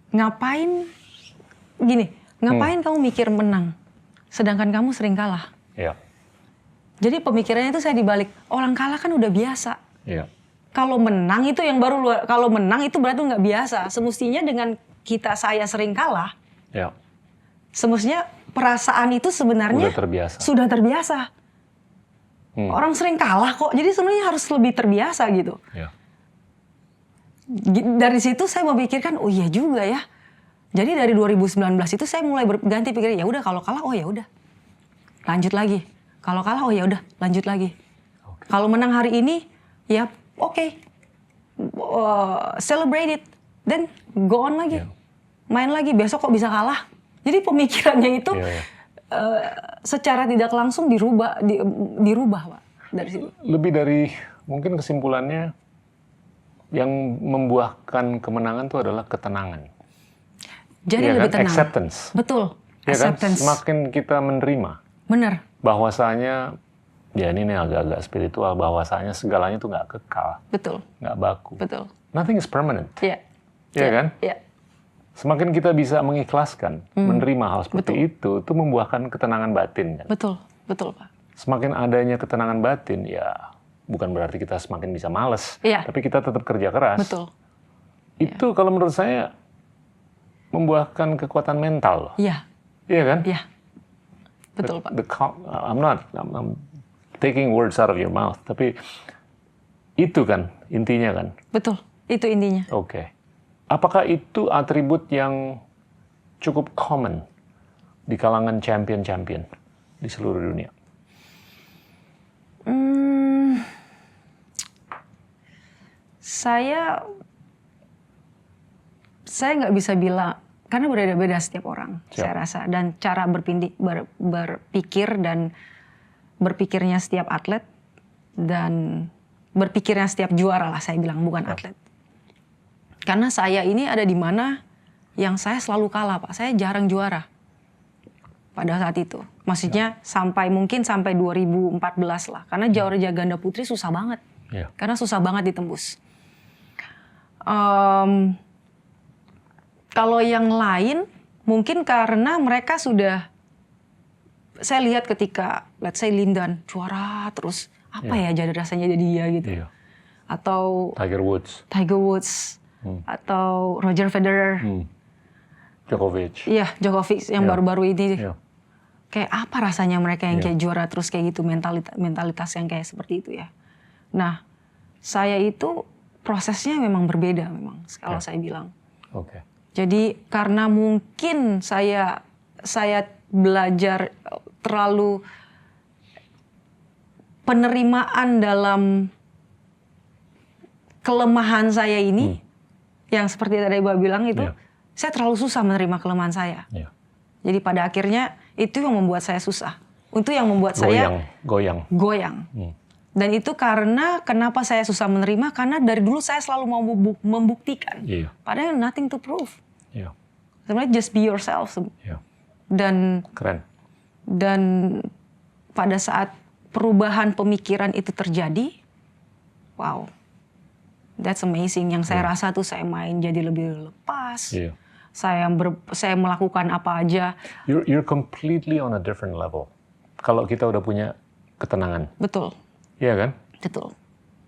ngapain kamu mikir menang, sedangkan kamu sering kalah. Iya. Jadi pemikirannya itu saya dibalik, orang kalah kan udah biasa. Iya. Kalau menang itu yang baru kalau menang itu berarti nggak biasa. Semestinya dengan saya sering kalah, Iya. semestinya perasaan itu sebenarnya sudah terbiasa. Orang sering kalah kok, jadi sebenarnya harus lebih terbiasa gitu. Iya. Dari situ saya memikirkan, oh iya juga ya. Jadi dari 2019 itu saya mulai berganti pikiran, ya udah kalau kalah, oh ya udah, lanjut lagi. Kalau kalah, oh ya udah, lanjut lagi. Kalau menang hari ini, ya oke. Celebrate it, then go on lagi. Main lagi, besok kok bisa kalah. Jadi pemikirannya itu secara tidak langsung dirubah Pak, dari situ. Lebih dari mungkin kesimpulannya yang membuahkan kemenangan itu adalah ketenangan. Jadi Iya lebih kan? tenang. Acceptance. Betul. Ya kan? Acceptance. Semakin kita menerima Bener. bahwasanya ya ini agak-agak spiritual, bahwasanya segalanya itu nggak kekal, Betul. nggak baku. Betul. Nothing is permanent. Iya. Iya kan? Iya. Semakin kita bisa mengikhlaskan, menerima hal seperti itu membuahkan ketenangan batin kan. Betul. Betul Pak. Semakin adanya ketenangan batin, ya bukan berarti kita semakin bisa males, Iya. tapi kita tetap kerja keras. Betul. Itu kalau menurut saya membuahkan kekuatan mental loh. Iya. Iya kan? Iya. Betul Pak. I'm taking words out of your mouth, tapi itu kan intinya kan. Betul. Itu intinya. Oke. Apakah itu atribut yang cukup common di kalangan champion-champion di seluruh dunia? Saya nggak bisa bilang, karena berbeda-beda setiap orang, saya rasa, dan cara berpikir dan berpikirnya setiap atlet dan berpikirnya setiap juara lah, saya bilang, bukan atlet. Karena saya ini ada di mana yang saya selalu kalah Pak, saya jarang juara pada saat itu. Maksudnya mungkin sampai 2014 lah, karena juara ganda putri susah banget, karena susah banget ditembus. Kalau yang lain mungkin karena mereka sudah, saya lihat ketika let's say Lindan juara terus, apa ya jadi rasanya jadi dia gitu. Atau Tiger Woods. Atau Roger Federer. Djokovic. Iya, Djokovic yang baru-baru ini. Kayak apa rasanya mereka yang kayak juara terus kayak gitu, mentalitas yang kayak seperti itu ya. Nah, saya itu prosesnya memang berbeda memang kalau saya bilang. Oke. Jadi karena mungkin saya belajar terlalu penerimaan dalam kelemahan saya ini, yang seperti tadi Ibu bilang itu, saya terlalu susah menerima kelemahan saya. Jadi pada akhirnya itu yang membuat saya susah. Itu yang membuat saya goyang. goyang. Dan itu karena kenapa saya susah menerima, karena dari dulu saya selalu mau membuktikan. Iya. Padahal nothing to prove. Iya. Sebenarnya just be yourself. Iya. Dan Keren. pada saat perubahan pemikiran itu terjadi, wow, that's amazing. Yang saya rasa tuh saya main jadi lebih lepas. Iya. Saya melakukan apa aja. You're completely on a different level. Kalau kita udah punya ketenangan. Betul, Iya kan? betul,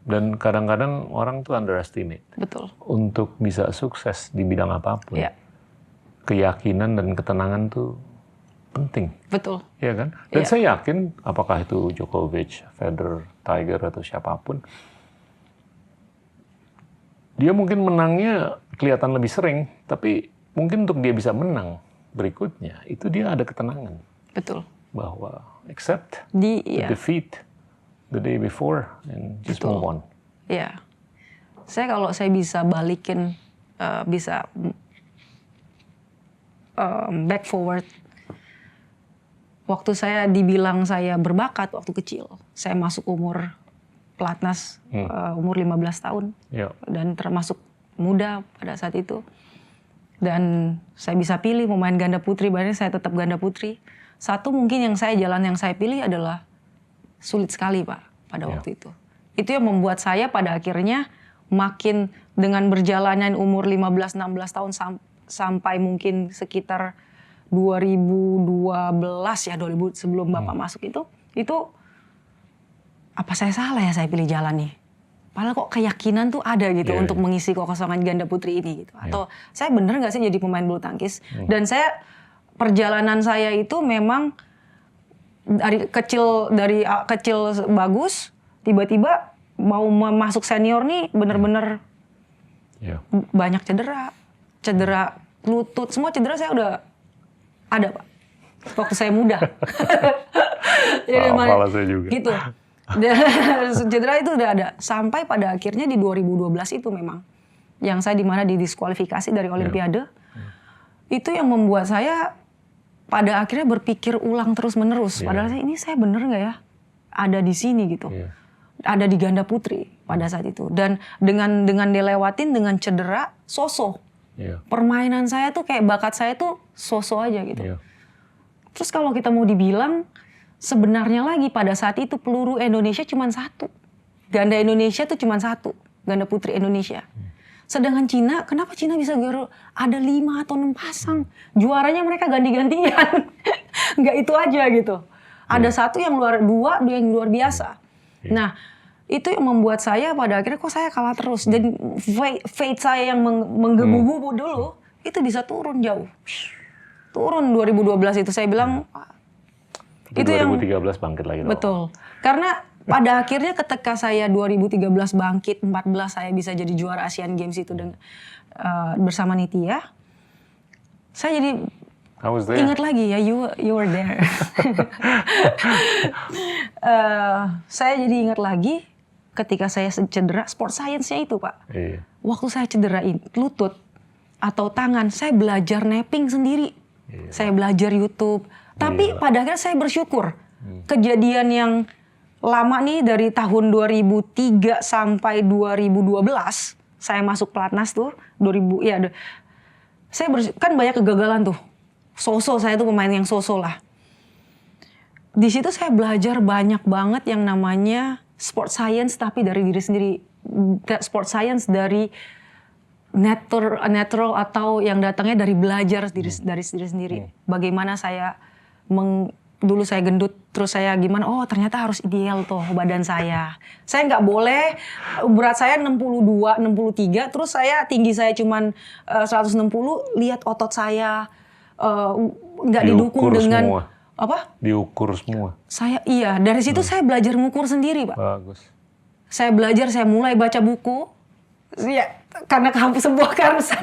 Dan kadang-kadang orang tuh underestimate. betul. Untuk bisa sukses di bidang apapun. Iya, Keyakinan dan ketenangan tuh penting. betul. Iya kan? Dan Iya. saya yakin apakah itu Djokovic, Federer, Tiger atau siapapun, dia mungkin menangnya kelihatan lebih sering, tapi mungkin untuk dia bisa menang berikutnya, itu dia ada ketenangan Betul. bahwa accept Di the iya, defeat the day before and just Betul. move on. iya. Kalau saya bisa balikin, bisa back forward. Waktu saya dibilang saya berbakat waktu kecil, saya masuk umur pelatnas umur 15 tahun Ya, dan termasuk muda pada saat itu. Dan saya bisa pilih mau main ganda putri, bahkan saya tetap ganda putri. Satu mungkin yang saya pilih adalah sulit sekali Pak pada Ya. waktu itu. Itu yang membuat saya pada akhirnya makin dengan berjalannya umur 15-16 tahun sampai mungkin sekitar 2012 ya, 2000 sebelum Bapak masuk itu apa saya salah ya saya pilih jalan nih? Padahal kok keyakinan tuh ada gitu Iya, untuk iya. mengisi kekosongan ganda putri ini gitu. Atau saya bener nggak sih jadi pemain bulu tangkis? Dan perjalanan saya itu memang dari kecil bagus, tiba-tiba mau masuk senior nih bener-bener ya. banyak cedera lutut, semua cedera saya udah ada Pak. Waktu saya muda. Kepala saya juga. Gitu. Cedera itu udah ada. Sampai pada akhirnya di 2012 itu memang. Yang saya dimana didiskualifikasi dari Olimpiade. Itu yang membuat saya pada akhirnya berpikir ulang terus-menerus. Padahal ini saya bener nggak ya? Ada di sini gitu. Iya. Ada di ganda putri pada saat itu. Dan dengan dilewatin dengan cedera, so-so. Iya. Permainan saya tuh kayak bakat saya tuh so-so aja gitu. Iya. Terus kalau kita mau dibilang, sebenarnya lagi pada saat itu peluru Indonesia cuma satu. Ganda Indonesia tuh cuma satu. Ganda putri Indonesia. Sedangkan Cina, kenapa Cina bisa ada 5 atau 6 pasang? Juaranya mereka ganti-gantian. Nggak itu aja gitu. Ada satu yang dua yang luar biasa. Nah, itu yang membuat saya pada akhirnya kok saya kalah terus. Dan fate saya yang menggebu-gebu dulu, itu bisa turun jauh. Turun 2012 itu saya bilang, Tapi itu yang 2013 bangkit lagi dong. betul. Karena pada akhirnya ketika saya 2013 bangkit, 14 saya bisa jadi juara Asian Games itu bersama Nitya. Saya jadi I was there. ingat lagi ya, you were there. Saya jadi ingat lagi ketika saya cedera, sport science-nya itu Pak. Iya. Waktu saya cederain lutut atau tangan, saya belajar napping sendiri. Saya belajar YouTube. Tapi pada akhirnya saya bersyukur. Kejadian yang lama nih dari tahun 2003 sampai 2012, saya masuk pelatnas tuh, kan banyak kegagalan tuh. So-so, saya tuh pemain yang so-so lah. Di situ saya belajar banyak banget yang namanya sport science tapi dari diri sendiri. Sport science dari natural atau yang datangnya dari belajar dari diri sendiri. Bagaimana saya dulu saya gendut, terus saya gimana, oh ternyata harus ideal tuh badan saya. Saya nggak boleh, berat saya 62, 63, terus tinggi saya cuman 160, lihat otot saya nggak didukung dengan semua. apa? Diukur semua. Dari situ saya belajar ngukur sendiri Pak. Bagus. Saya belajar, saya mulai baca buku. Ya, karena sebuah keharusan,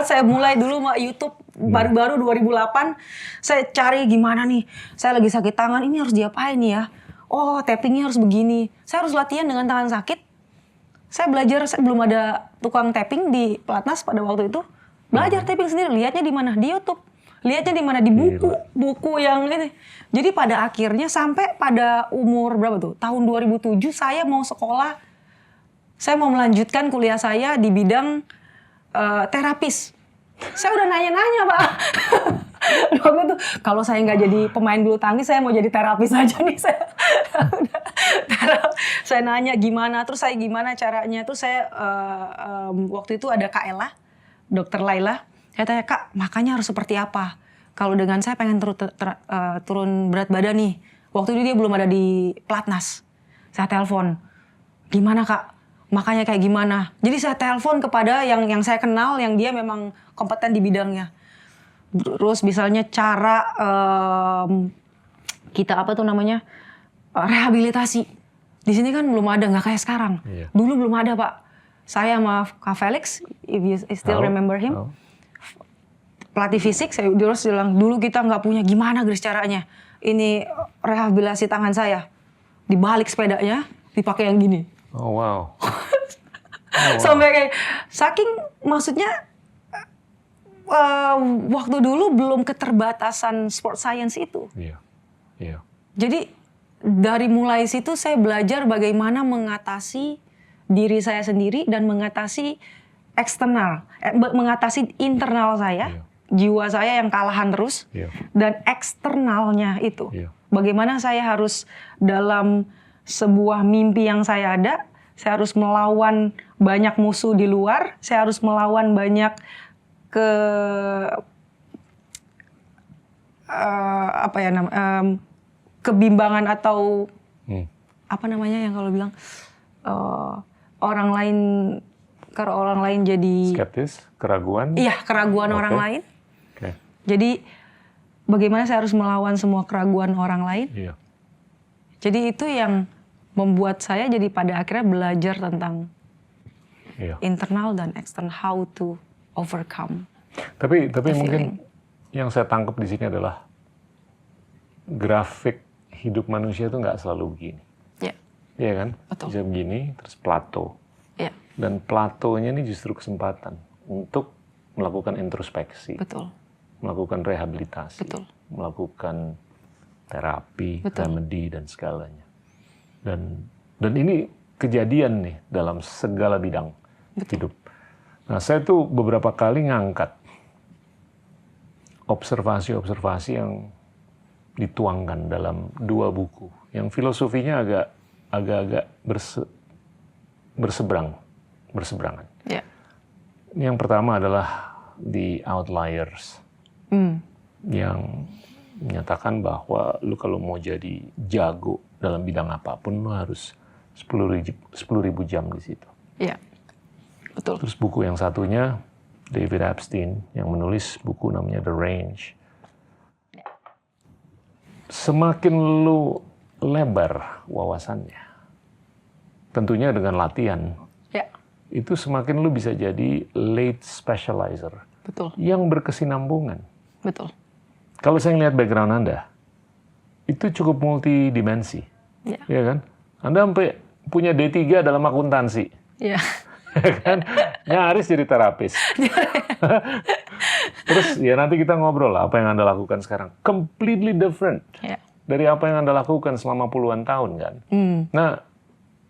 saya mulai dulu sama YouTube baru-baru 2008. Saya cari gimana nih, saya lagi sakit tangan, ini harus diapain nih ya? Oh, tappingnya harus begini. Saya harus latihan dengan tangan sakit. Saya belajar, saya belum ada tukang tapping di pelatnas pada waktu itu. Belajar tapping sendiri, lihatnya di mana? Di YouTube. Lihatnya di mana? Di buku yang ini. Jadi pada akhirnya sampai pada umur berapa tuh? Tahun 2007 saya mau sekolah. Saya mau melanjutkan kuliah saya di bidang terapis. Saya udah nanya-nanya, Pak. Waktu itu kalau saya nggak jadi pemain bulu tangkis, saya mau jadi terapis aja nih. Saya nanya gimana, terus saya gimana caranya. Terus saya waktu itu ada Kak Ella, Dokter Laila. Saya tanya, Kak, makanya harus seperti apa? Kalau dengan saya pengen turun berat badan nih. Waktu itu dia belum ada di Platnas. Saya telepon, gimana Kak? Makanya kayak gimana? Jadi saya telepon kepada yang saya kenal, yang dia memang kompeten di bidangnya. Terus misalnya cara kita apa tuh namanya rehabilitasi. Di sini kan belum ada, nggak kayak sekarang. Iya. Dulu belum ada, Pak. Saya sama Kak Felix, if you still remember him, pelatih fisik. Saya terus bilang, dulu kita nggak punya, gimana Grace caranya? Ini rehabilitasi tangan saya, dibalik sepedanya, dipakai yang gini. Oh wow. Sampai kayak saking maksudnya waktu dulu belum keterbatasan sport science itu. Iya. Iya. Jadi dari mulai situ saya belajar bagaimana mengatasi diri saya sendiri dan mengatasi eksternal, mengatasi internal saya, Iya. jiwa saya yang kalahan terus, Iya. dan eksternalnya itu. Iya. Bagaimana saya harus dalam sebuah mimpi yang saya ada, saya harus melawan banyak musuh di luar, saya harus melawan banyak kebimbangan atau apa namanya yang kalau bilang orang lain, kalau orang lain jadi Skeptis, keraguan. iya, keraguan Oke. orang lain. Oke. Jadi bagaimana saya harus melawan semua keraguan orang lain. Iya. Jadi itu yang membuat saya jadi pada akhirnya belajar tentang Iya. internal dan eksternal, how to overcome. Tapi the mungkin yang saya tangkap di sini adalah grafik hidup manusia itu nggak selalu begini. Ya, Iya kan? Betul. Bisa begini, terus plateau. ya, Dan platonya ini justru kesempatan untuk melakukan introspeksi, betul, melakukan rehabilitasi, Betul. melakukan terapi, Betul. remedi dan segalanya. Dan ini kejadian nih dalam segala bidang hidup. Nah, saya tuh beberapa kali ngangkat observasi-observasi yang dituangkan dalam 2 buku yang filosofinya agak-agak berseberangan. ya, Yang pertama adalah The Outliers, yang menyatakan bahwa lu kalau mau jadi jago dalam bidang apapun lu harus 10.000 jam di situ. ya, betul, Terus buku yang satunya David Epstein yang menulis buku namanya The Range. Semakin lu lebar wawasannya, tentunya dengan latihan, ya, itu semakin lu bisa jadi late specializer betul, yang berkesinambungan. betul, Kalau saya ngelihat background Anda, itu cukup multidimensi, ya, ya kan? Anda sampai punya D3 dalam akuntansi, ya, ya kan? Nyaris jadi terapis. Terus ya nanti kita ngobrol lah apa yang Anda lakukan sekarang. Completely different ya. dari apa yang Anda lakukan selama puluhan tahun kan. Hmm. Nah,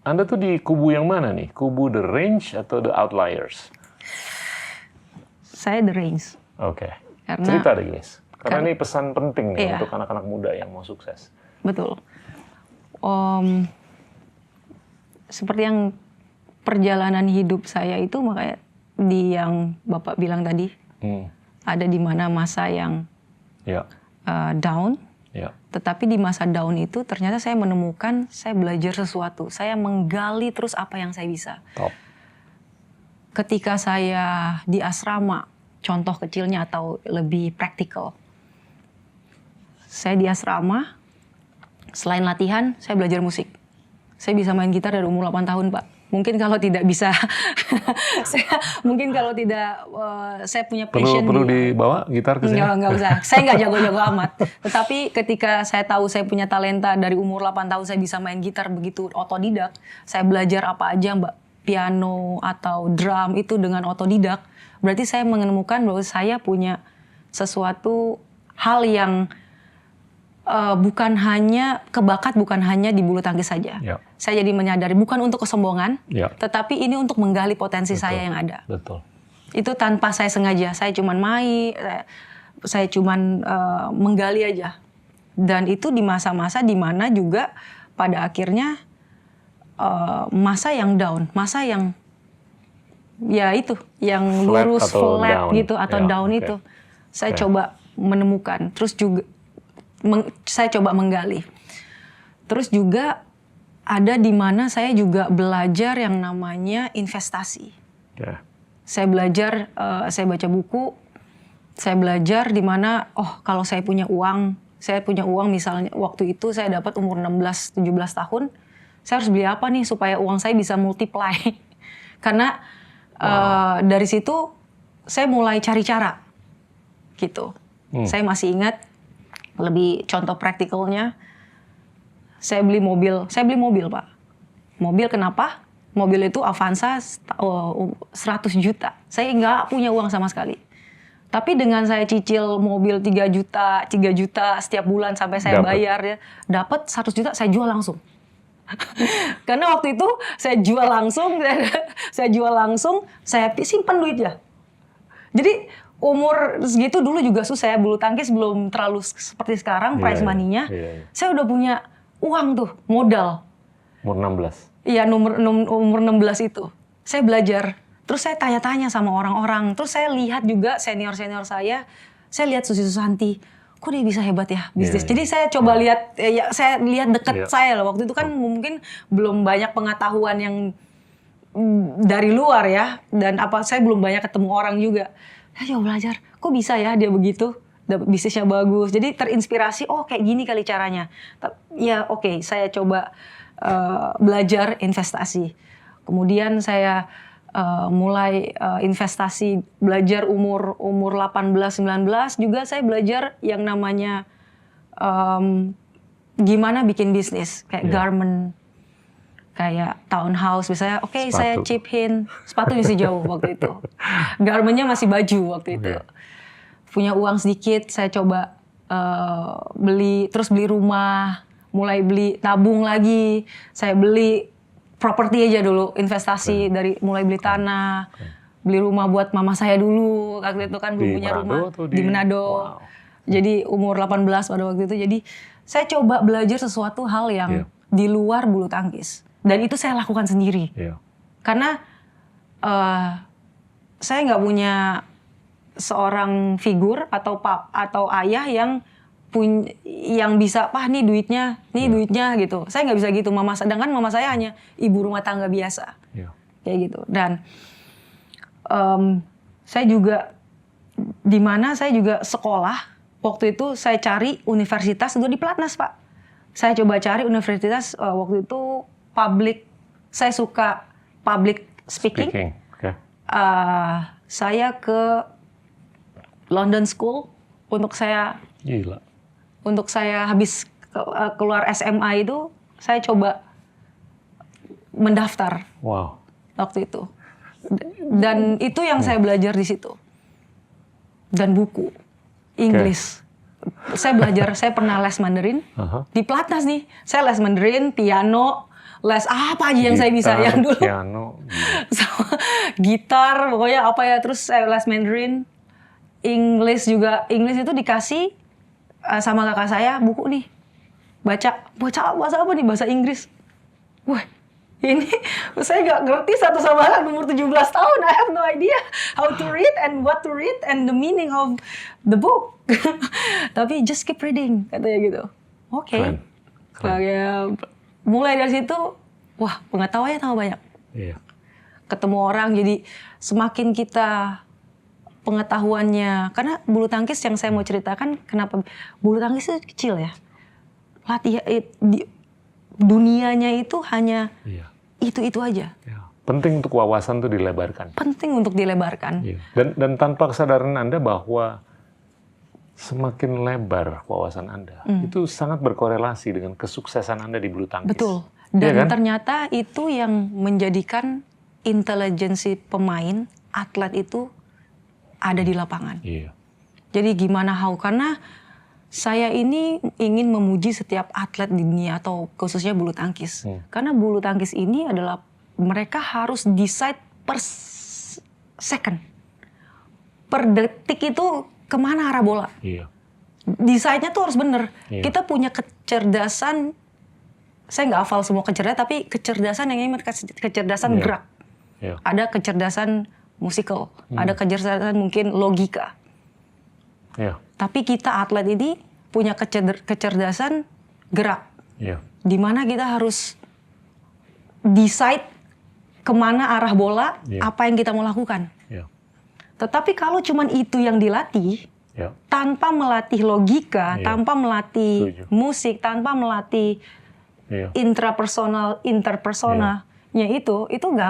Anda tuh di kubu yang mana nih? Kubu The Range atau The Outliers? Saya the range. Oke. Karena- Cerita deh guys. Karena ini pesan penting nih Iya. untuk anak-anak muda yang mau sukses. Betul. Seperti yang perjalanan hidup saya itu, makanya di yang Bapak bilang tadi, ada di mana masa yang Ya, down, ya, tetapi di masa down itu ternyata saya menemukan, saya belajar sesuatu, saya menggali terus apa yang saya bisa. top. Ketika saya di asrama, contoh kecilnya atau lebih praktikal, saya di asrama, selain latihan, saya belajar musik. Saya bisa main gitar dari umur 8 tahun, Pak. Mungkin kalau tidak bisa, saya punya passion. Perlu dibawa gitar ke sini? Enggak usah. Saya nggak jago-jago amat. Tetapi ketika saya tahu saya punya talenta dari umur 8 tahun saya bisa main gitar begitu otodidak. Saya belajar apa aja, Mbak, piano atau drum itu dengan otodidak. Berarti saya menemukan bahwa saya punya sesuatu hal yang bukan hanya di bulu tangkis saja. Ya. Saya jadi menyadari bukan untuk kesombongan, Ya. tetapi ini untuk menggali potensi Betul. saya yang ada. Betul. Itu tanpa saya sengaja, saya cuman main, saya cuman menggali aja. Dan itu di masa-masa di mana juga pada akhirnya masa yang down, masa yang ya itu, yang Flat lurus, atau flat down. gitu atau Ya, down oke. itu. Saya Oke. coba menemukan, terus juga saya coba menggali. Terus juga ada di mana saya juga belajar yang namanya investasi. Ya. Saya belajar, saya baca buku, saya belajar di mana, kalau saya punya uang misalnya waktu itu saya dapat umur 16-17 tahun, saya harus beli apa nih supaya uang saya bisa multiply. Karena dari situ saya mulai cari cara, gitu. Saya masih ingat, lebih contoh praktikalnya, saya beli mobil Pak. Mobil kenapa? Mobil itu Avanza 100 juta. Saya nggak punya uang sama sekali. Tapi dengan saya cicil mobil 3 juta setiap bulan sampai saya bayar ya, dapat 100 juta saya jual langsung. Karena waktu itu saya jual langsung, saya simpan duitnya. Jadi umur segitu dulu juga susah ya, bulu tangkis belum terlalu seperti sekarang prize money-nya. Saya udah punya uang tuh, modal. Umur 16. Iya, umur 16 itu. Saya belajar. Terus saya tanya-tanya sama orang-orang. Terus saya lihat juga senior-senior saya lihat Susi Susanti. Kok dia bisa hebat ya bisnis. Jadi saya coba lihat, saya lihat dekat saya loh. Waktu itu kan mungkin belum banyak pengetahuan yang dari luar ya. Dan saya belum banyak ketemu orang juga. Saya coba belajar, kok bisa ya dia begitu. Bisnisnya bagus. Jadi terinspirasi, kayak gini kali caranya. Ya oke, saya coba belajar investasi. Kemudian saya mulai investasi, belajar umur 18-19 juga saya belajar yang namanya gimana bikin bisnis kayak garment, kayak townhouse misalnya. Saya chip in, sepatu masih jauh waktu itu. Garmentnya masih baju waktu itu. Punya uang sedikit, saya coba beli rumah, mulai beli, tabung lagi, saya beli properti aja dulu, investasi dari mulai beli tanah, beli rumah buat mama saya dulu, waktu itu kan belum punya rumah di Manado. Wow. Jadi umur 18 pada waktu itu, jadi saya coba belajar sesuatu hal yang di luar bulu tangkis, dan itu saya lakukan sendiri, karena saya nggak punya seorang figur atau ayah yang bisa, nih duitnya gitu. Saya nggak bisa gitu, sedangkan mama saya hanya ibu rumah tangga biasa, kayak gitu. Dan saya juga saya juga sekolah waktu itu, saya cari universitas itu di Platnas Pak. Saya coba cari universitas waktu itu saya suka public speaking. Saya ke London School untuk saya. Gila. Untuk saya habis keluar SMA itu, saya coba mendaftar. Wow. Waktu itu. Dan itu yang saya belajar di situ. Dan buku. Inggris. Saya belajar, saya pernah les Mandarin. Di Platnas nih. Saya les Mandarin, piano, les apa aja yang saya bisa. Yang dulu. Piano. Gitar, pokoknya apa ya. Terus saya les Mandarin. English juga. English itu dikasih sama kakak saya buku nih, baca bahasa apa nih, bahasa Inggris. Wah, ini saya nggak ngerti satu sama lain, umur 17 tahun, I have no idea how to read and what to read and the meaning of the book. Tapi just keep reading, katanya gitu. Oke. Mulai dari situ, wah, pengetahuannya tambah banyak. Ketemu orang, jadi semakin kita pengetahuannya, karena bulu tangkis yang saya mau ceritakan, kenapa bulu tangkis itu kecil ya, latihan dunianya itu hanya itu aja. Penting untuk wawasan itu dilebarkan. Penting untuk dilebarkan. Dan tanpa kesadaran Anda bahwa semakin lebar wawasan Anda, itu sangat berkorelasi dengan kesuksesan Anda di bulu tangkis. Betul. Dan ternyata itu yang menjadikan intelijensi pemain, atlet itu ada di lapangan. Jadi gimana how? Karena saya ini ingin memuji setiap atlet di dunia atau khususnya bulu tangkis. Karena bulu tangkis ini adalah mereka harus decide per second. Per detik itu kemana arah bola. Iya. Decide-nya tuh harus bener. Iya. Kita punya kecerdasan, saya nggak hafal semua kecerdasan, tapi kecerdasan yang ini kecerdasan Iya. gerak. Iya. Ada kecerdasan musikal, ada kecerdasan mungkin logika. Iya. Tapi kita atlet ini punya kecerdasan gerak. Iya. Di mana kita harus decide kemana arah bola, Iya. apa yang kita mau lakukan. Iya. Tetapi kalau cuman itu yang dilatih, Iya. tanpa melatih logika, Iya. tanpa melatih Setuju. musik, tanpa melatih Iya. interpersonalnya itu nggak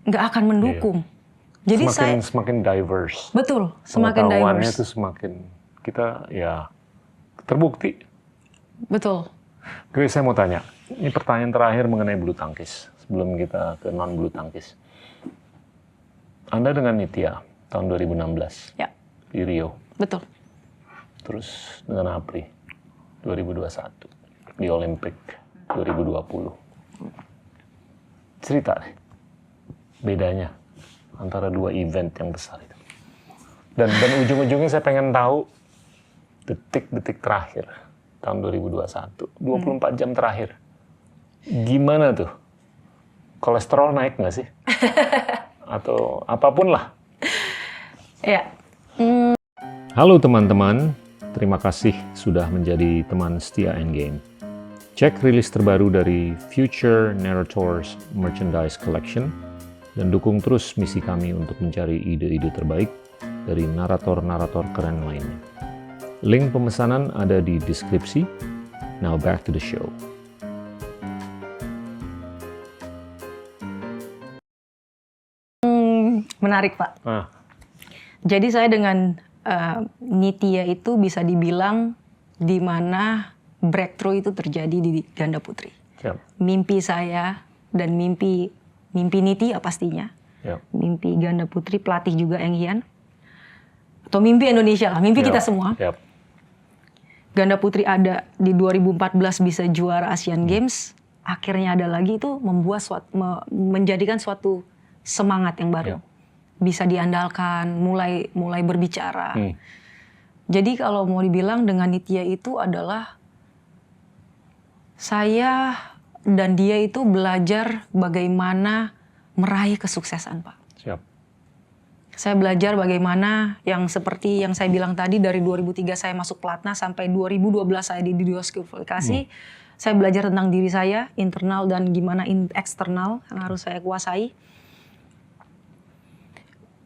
akan mendukung. Jadi Semakin diverse. betul, semakin Pengetahuannya diverse. itu semakin kita ya terbukti. Betul. Grace, saya mau tanya. Ini pertanyaan terakhir mengenai bulu tangkis sebelum kita ke non bulu tangkis. Anda dengan Nitya tahun 2016 Ya, di Rio, betul. terus dengan Apri 2021 di Olimpik 2020. Cerita deh bedanya antara dua event yang besar itu. Dan ujung-ujungnya saya pengen tahu detik-detik terakhir tahun 2021, 24 jam terakhir. Gimana tuh? Kolesterol naik nggak sih? Atau apapun lah. Ya, Halo teman-teman, terima kasih sudah menjadi teman setia Endgame. Cek rilis terbaru dari Future Narrators Merchandise Collection dan dukung terus misi kami untuk mencari ide-ide terbaik dari narator-narator keren lainnya. Link pemesanan ada di deskripsi. Now back to the show. menarik Pak. Ah, Jadi saya dengan Nitya itu bisa dibilang di mana breakthrough itu terjadi di ganda putri. siap. Mimpi saya dan mimpi Nitya pastinya. Siap. Mimpi ganda putri, pelatih juga Eng Hian. Atau mimpi Indonesia lah, mimpi kita Siap. semua. Siap. Ganda putri ada di 2014 bisa juara Asian Games. Akhirnya ada lagi itu menjadikan suatu semangat yang baru. Ya. Bisa diandalkan, mulai berbicara. Hmm. Jadi kalau mau dibilang dengan Nitya itu adalah saya dan dia itu belajar bagaimana meraih kesuksesan, Pak. Siap. Saya belajar bagaimana yang seperti yang saya bilang tadi dari 2003 saya masuk pelatnas sampai 2012 saya di diskualifikasi. Saya belajar tentang diri saya, internal dan gimana eksternal yang harus saya kuasai.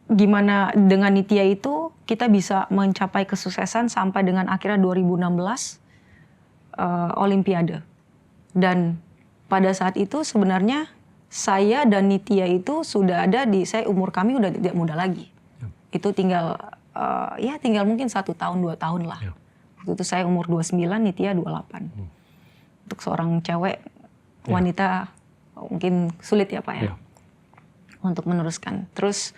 Gimana dengan Nitya itu kita bisa mencapai kesuksesan sampai dengan akhirnya 2016 Olimpiade. Dan pada saat itu sebenarnya saya dan Nitya itu sudah ada saya umur kami udah tidak muda lagi. Itu tinggal tinggal mungkin 1 tahun 2 tahun lah. Ya. Waktu itu saya umur 29, Nitya 28. Untuk seorang cewek wanita mungkin sulit ya Pak ya. Untuk meneruskan. Terus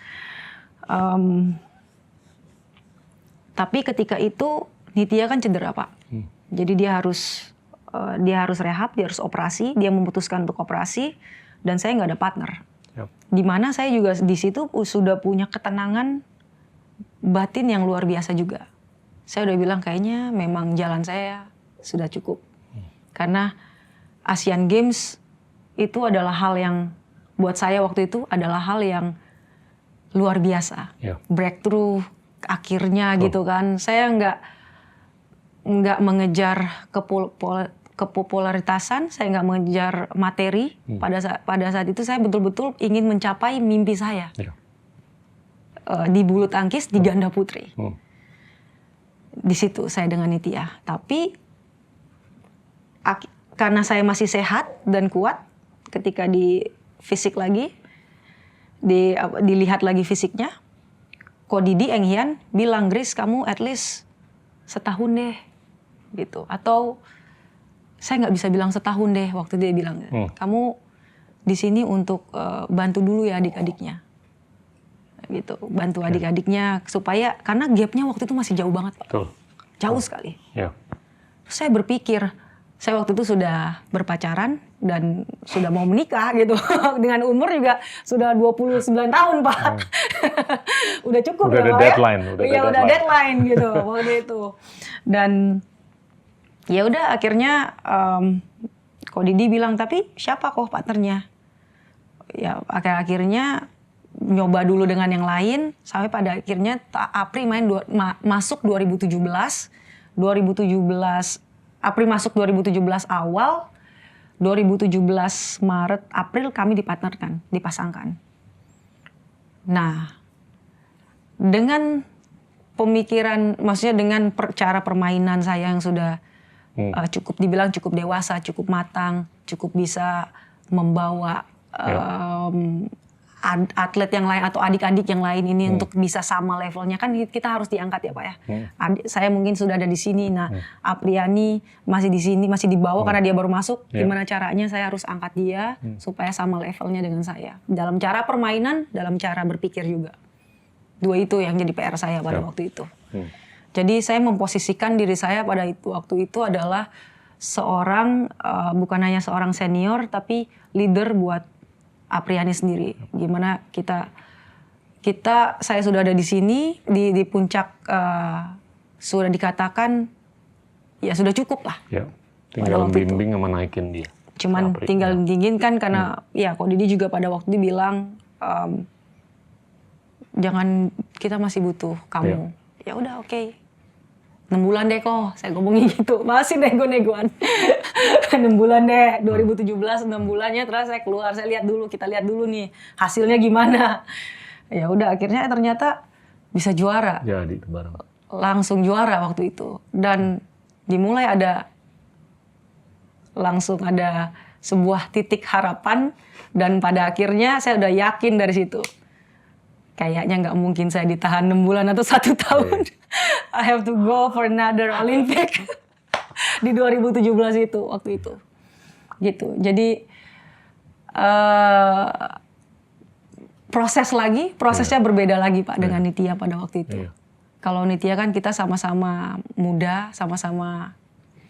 tapi ketika itu Nitya kan cedera Pak. Jadi dia harus rehab, dia harus operasi, dia memutuskan untuk operasi dan saya nggak ada partner. Yep. Di mana saya juga di situ sudah punya ketenangan batin yang luar biasa juga. Saya udah bilang kayaknya memang jalan saya sudah cukup. Karena Asian Games itu adalah hal yang buat saya waktu itu adalah hal yang luar biasa. Ya. Breakthrough akhirnya gitu kan. Saya nggak mengejar kepopularitasan, saya nggak mengejar materi. Pada saat itu saya betul-betul ingin mencapai mimpi saya. Ya. Di bulu tangkis di ganda putri. Hmm. Di situ saya dengan Nitya. Tapi karena saya masih sehat dan kuat ketika di fisik lagi, dilihat lagi fisiknya, Ko Didi Eng Hian bilang, Grace kamu at least setahun deh gitu. Atau saya nggak bisa bilang setahun deh waktu dia bilang, kamu di sini untuk bantu dulu ya adik-adiknya. gitu, bantu adik-adiknya supaya karena gapnya waktu itu masih jauh banget Pak, Betul. jauh sekali. Ya. Saya berpikir, saya waktu itu sudah berpacaran dan sudah mau menikah gitu. Dengan umur juga sudah 29 tahun, Pak. Udah cukup Udah ya, ada Pak, ya? deadline, Iya, udah deadline gitu waktu itu. Dan ya udah akhirnya Ko Didi bilang, tapi siapa kok partnernya? Ya akhirnya nyoba dulu dengan yang lain sampai pada akhirnya Apri masuk 2017. Apri masuk 2017 awal, 2017 Maret, April kami dipasangkan. Nah, dengan pemikiran, maksudnya dengan cara permainan saya yang sudah dibilang cukup dewasa, cukup matang, cukup bisa membawa atlet yang lain atau adik-adik yang lain ini untuk bisa sama levelnya, kan kita harus diangkat ya Pak ya. Saya mungkin sudah ada di sini, nah Apriani masih di sini, masih di bawah karena dia baru masuk. Gimana caranya saya harus angkat dia supaya sama levelnya dengan saya. Dalam cara permainan, dalam cara berpikir juga. Dua itu yang jadi PR saya pada waktu itu. Jadi saya memposisikan diri saya pada waktu itu adalah seorang, bukan hanya seorang senior, tapi leader buat Apriani sendiri. Gimana saya sudah ada di sini, di puncak, sudah dikatakan ya sudah cukup lah. Ya, tinggal bimbing sama naikin dia. Cuman tinggal diinginkan karena ya Ko Didi juga pada waktu itu bilang, jangan, kita masih butuh kamu. Ya udah oke. 6 bulan deh kok, saya ngomongin gitu. Masih nego-negoan. 6 bulan deh, 2017 6 bulannya terus saya keluar, kita lihat dulu nih hasilnya gimana. Ya udah akhirnya ternyata bisa juara. Jadi itu bareng. Langsung juara waktu itu. Dan dimulai langsung ada sebuah titik harapan dan pada akhirnya saya udah yakin dari situ. Kayaknya nggak mungkin saya ditahan 6 bulan atau 1 tahun. I have to go for another Olympic di 2017 itu waktu itu. Gitu. Jadi prosesnya berbeda lagi Pak dengan Nitya pada waktu itu. Kalau Nitya kan kita sama-sama muda, sama-sama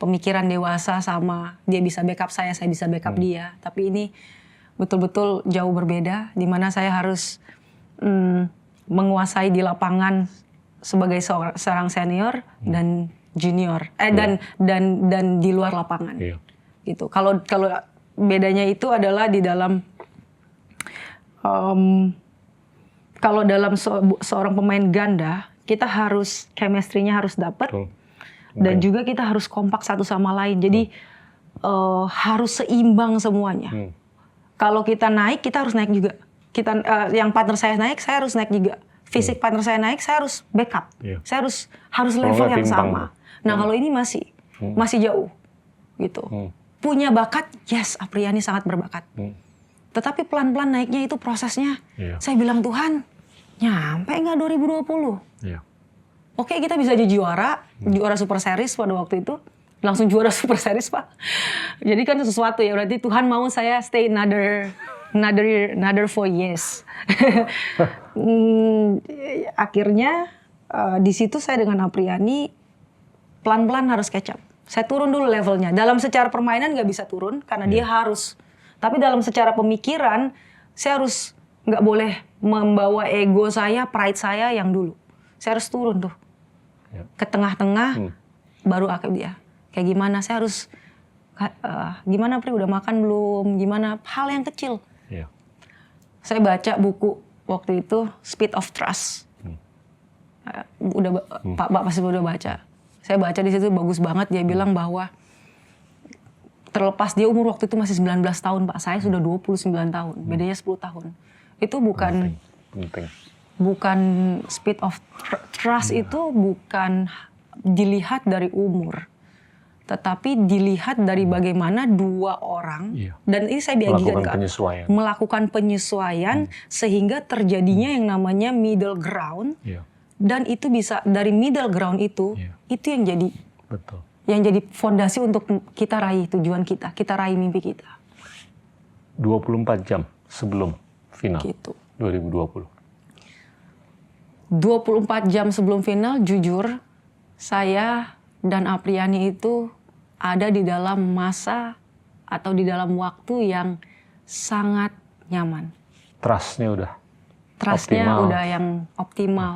pemikiran dewasa, sama dia bisa backup saya bisa backup dia. Tapi ini betul-betul jauh berbeda, di mana saya harus menguasai di lapangan sebagai seorang senior dan junior, dan di luar lapangan, gitu. Kalau bedanya itu adalah di dalam kalau dalam seorang pemain ganda kita harus chemistry-nya harus dapat dan juga kita harus kompak satu sama lain. Jadi harus seimbang semuanya. Kalau kita naik, kita harus naik juga. Yang partner saya naik, saya harus naik juga. Fisik partner saya naik, saya harus backup. Saya harus level yang sama. Nah kalau ini masih jauh, gitu. Punya bakat, yes, Apriani sangat berbakat. Tetapi pelan-pelan naiknya itu prosesnya. Saya bilang, Tuhan, nyampe nggak 2020? Oke, kita bisa jadi juara Super Series pada waktu itu. Langsung juara Super Series, Pak. Jadi kan sesuatu ya, berarti Tuhan mau saya stay another 4 years. Akhirnya di situ saya dengan Apriani pelan-pelan harus catch up. Saya turun dulu levelnya. Dalam secara permainan nggak bisa turun karena dia harus. Tapi dalam secara pemikiran saya harus nggak boleh membawa ego saya, pride saya yang dulu. Saya harus turun tuh ke tengah-tengah, baru akib dia. Kayak gimana? Saya harus gimana Pri, udah makan belum? Gimana? Hal yang kecil. Saya baca buku waktu itu Speed of Trust. Pak pasti udah baca. Saya baca di situ bagus banget, dia bilang bahwa terlepas dia umur waktu itu masih 19 tahun Pak, saya sudah 29 tahun, bedanya 10 tahun. Itu bukan Speed of Trust itu bukan dilihat dari umur, tetapi dilihat dari bagaimana dua orang, dan ini saya diajarkan melakukan penyesuaian sehingga terjadinya yang namanya middle ground, dan itu bisa dari middle ground itu yang jadi yang jadi fondasi untuk kita raih tujuan kita raih mimpi kita. 24 jam sebelum final gitu. 2020. 24 jam sebelum final, jujur, saya dan Apriani itu ada di dalam masa atau di dalam waktu yang sangat nyaman. Trust-nya udah Trust-nya optimal. udah yang optimal.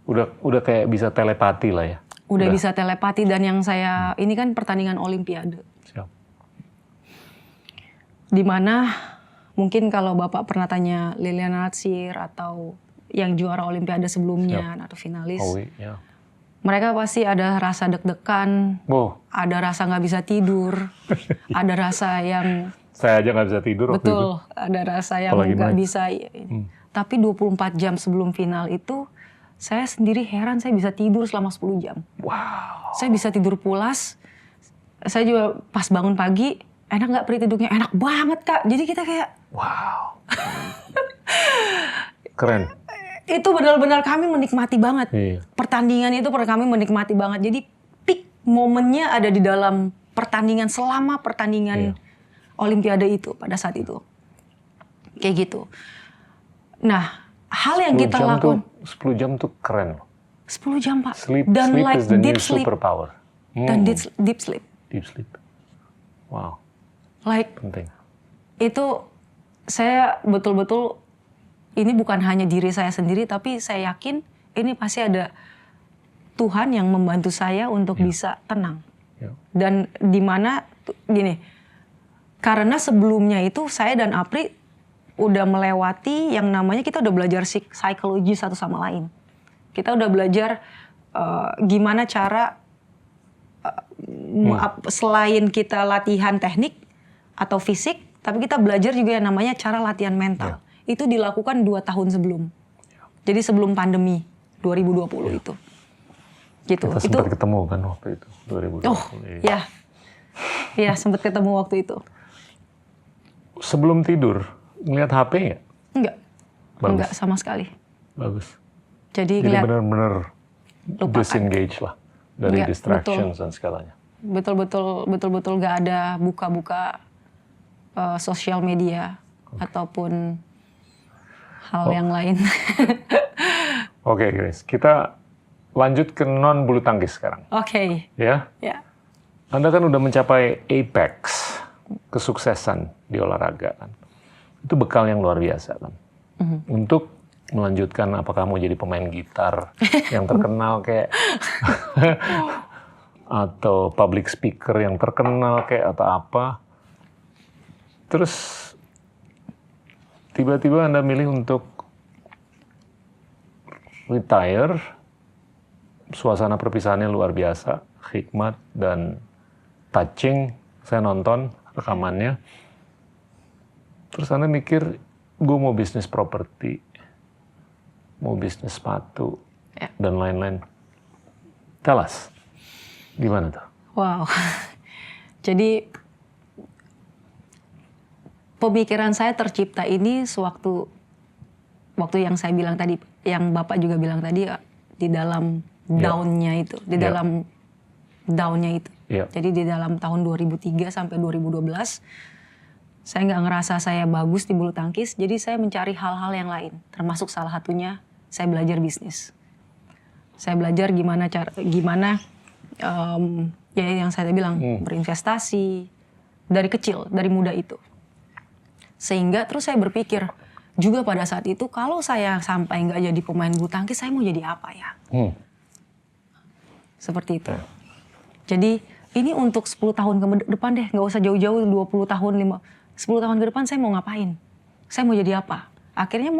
Oke. Udah kayak bisa telepati lah ya. Udah bisa telepati, dan yang saya, ini kan pertandingan Olimpiade. Siap. Dimana mungkin kalau Bapak pernah tanya Liliana Natsir atau yang juara Olimpiade sebelumnya atau finalis, Owi, ya. mereka pasti ada rasa deg-degan, Wow, ada rasa nggak bisa tidur, ada rasa yang saya aja nggak bisa tidur waktu itu. betul, ada rasa yang Apalagi nggak main. bisa. Tapi 24 jam sebelum final itu, saya sendiri heran saya bisa tidur selama 10 jam. Wow. Saya bisa tidur pulas. Saya juga pas bangun pagi, enak nggak Pri tidurnya? Enak banget Kak. Jadi kita kayak, Wow. Keren. itu benar-benar kami menikmati banget. Iya. Pertandingan itu kami menikmati banget. Jadi peak momennya ada di dalam pertandingan, selama pertandingan Olimpiade itu pada saat itu. Kayak gitu. Nah, hal yang kita lakukan 10 jam tuh keren loh. 10 jam Pak. Sleep Dan like is the new deep sleep. superpower. Dan deep sleep. Deep sleep. Wow, Like penting. itu saya betul-betul, ini bukan hanya diri saya sendiri, tapi saya yakin ini pasti ada Tuhan yang membantu saya untuk bisa tenang. Ya. Dan di mana gini, karena sebelumnya itu saya dan Apri udah melewati yang namanya, kita udah belajar psikologi satu sama lain. Kita udah belajar gimana cara selain kita latihan teknik atau fisik, tapi kita belajar juga yang namanya cara latihan mental. Itu dilakukan 2 tahun sebelum. Jadi sebelum pandemi 2020 itu. Gitu. Kita sempat ketemu kan waktu itu 2020. Oh, ya. Iya, sempat ketemu waktu itu. Sebelum tidur ngeliat HP nggak? Enggak. Bagus. Enggak sama sekali. Bagus. Jadi Jadi ngeliat benar-benar Lupakan. disengage lah dari Iya, distractions dan segalanya. betul-betul nggak ada buka-buka sosial media ataupun hal yang lain. Oke, Grace. Kita lanjut ke non bulu tangkis sekarang. Oke. Ya. Ya. Anda kan udah mencapai apex kesuksesan di olahraga kan. Itu bekal yang luar biasa kan. Untuk melanjutkan, apakah mau jadi pemain gitar yang terkenal kayak atau public speaker yang terkenal kayak atau apa. Terus tiba-tiba Anda milih untuk retire. Suasana perpisahannya luar biasa, hikmat dan touching. Saya nonton rekamannya. Terus Anda mikir, gue mau bisnis properti, mau bisnis sepatu, dan lain-lain. Tell us, gimana tuh? Wow. Jadi pemikiran saya tercipta ini sewaktu yang saya bilang tadi, yang Bapak juga bilang tadi, di dalam down-nya itu, di dalam down-nya itu. Jadi di dalam tahun 2003 sampai 2012, saya nggak ngerasa saya bagus di bulu tangkis, jadi saya mencari hal-hal yang lain. Termasuk salah satunya, saya belajar bisnis. Saya belajar gimana ya yang saya bilang, berinvestasi dari kecil, dari muda itu. Sehingga terus saya berpikir, juga pada saat itu, kalau saya sampai nggak jadi pemain bulu tangkis, saya mau jadi apa ya? Seperti itu. Jadi ini untuk 10 tahun ke depan deh, nggak usah jauh-jauh 20 tahun, 10 tahun ke depan saya mau ngapain? Saya mau jadi apa? Akhirnya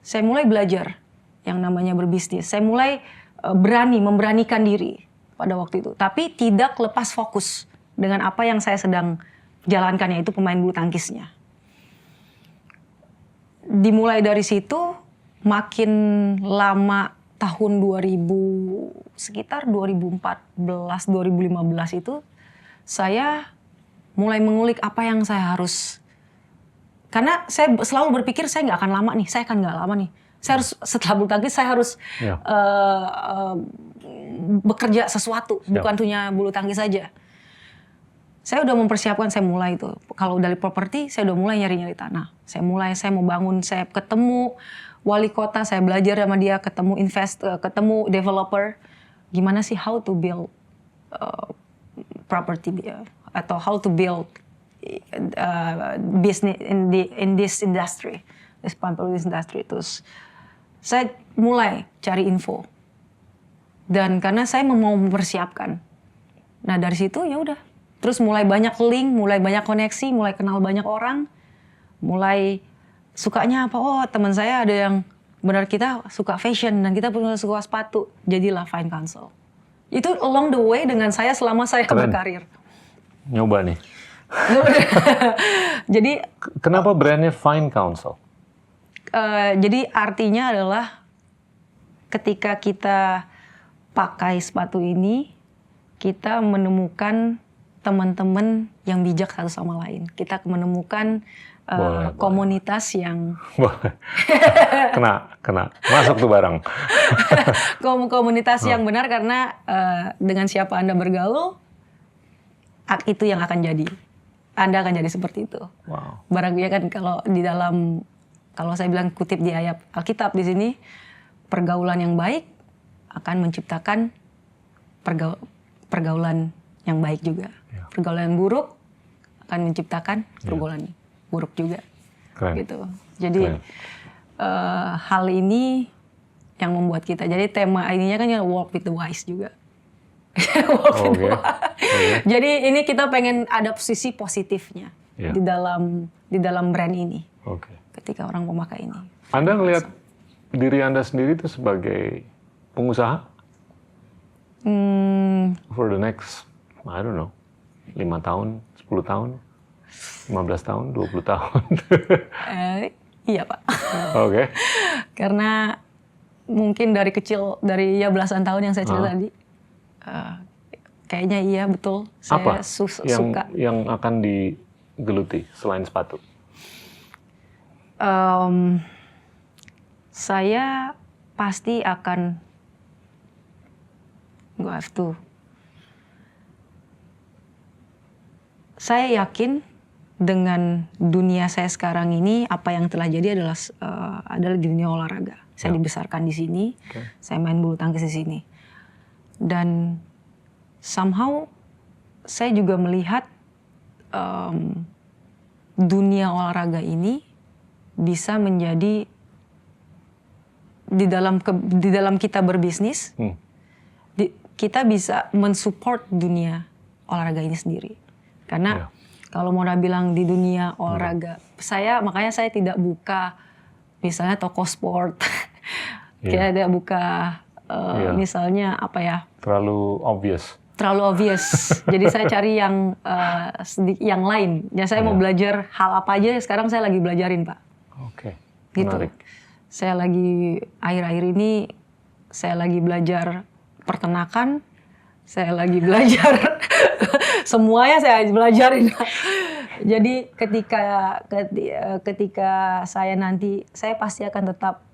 saya mulai belajar yang namanya berbisnis. Saya mulai memberanikan diri pada waktu itu. Tapi tidak lepas fokus dengan apa yang saya sedang jalankan, yaitu pemain bulu tangkisnya. Dimulai dari situ, makin lama tahun sekitar 2014-2015 itu, saya mulai mengulik apa yang saya harus. Karena saya selalu berpikir saya nggak akan lama nih, saya akan nggak lama nih. Saya harus, setelah bulu tangkis saya harus bekerja sesuatu, bukan hanya bulu tangkis saja. Saya udah mempersiapkan, saya mulai itu. Kalau dari properti, saya udah mulai nyari-nyari tanah. Saya mau bangun, saya ketemu wali kota, saya belajar sama dia, ketemu developer, gimana sih how to build property atau how to build business in this industry, this property industry. Terus saya mulai cari info, dan karena saya mau mempersiapkan, nah dari situ ya udah, terus mulai banyak link, mulai banyak koneksi, mulai kenal banyak orang, mulai sukanya apa, oh teman saya ada yang benar, kita suka fashion dan kita pun suka sepatu, jadilah Fine Counsel. Itu along the way dengan saya selama saya berkarir. Nyoba nih. Jadi Kenapa brandnya Fine Counsel? jadi artinya adalah ketika kita pakai sepatu ini, kita menemukan teman-teman yang bijak satu sama lain. Kita menemukan komunitas yang kena masuk tuh barang. komunitas yang benar, karena dengan siapa Anda bergaul, itu yang akan jadi. Anda akan jadi seperti itu. Wow. Barangnya kan kalau saya bilang kutip di ayat Alkitab di sini, pergaulan yang baik akan menciptakan pergaulan yang baik juga. Ya. Pergaulan yang buruk akan menciptakan pergaulan buruk juga. Keren. Gitu. Jadi hal ini yang membuat kita. Jadi tema ininya kan walk with the wise juga. Oke. Jadi ini kita pengen ada sisi positifnya Ya. di dalam brand ini. Oke. Ketika orang memakai ini. Anda ngelihat diri Anda sendiri itu sebagai pengusaha for the next, I don't know, 5 tahun, 10 tahun, 15 tahun, 20 tahun. Iya Pak. Oke. Karena mungkin dari kecil, dari ya belasan tahun yang saya cerita tadi, kayaknya iya betul. Saya Apa suka. yang akan digeluti selain sepatu? Saya pasti akan saya yakin dengan dunia saya sekarang ini, apa yang telah jadi adalah di dunia olahraga. Saya dibesarkan di sini, saya main bulu tangkis di sini, dan somehow saya juga melihat dunia olahraga ini bisa menjadi di dalam kita berbisnis, kita bisa mensupport dunia olahraga ini sendiri. Karena kalau mau bilang di dunia olahraga, makanya saya tidak buka misalnya toko sport, kita tidak buka misalnya apa ya? Terlalu obvious. Jadi saya cari yang lain. Ya saya mau belajar hal apa aja, sekarang saya lagi belajarin Pak. Oke. Gitu. Menarik. Saya lagi akhir-akhir ini saya lagi belajar peternakan, saya lagi belajar semuanya saya belajarin. Jadi ketika saya nanti, saya pasti akan tetap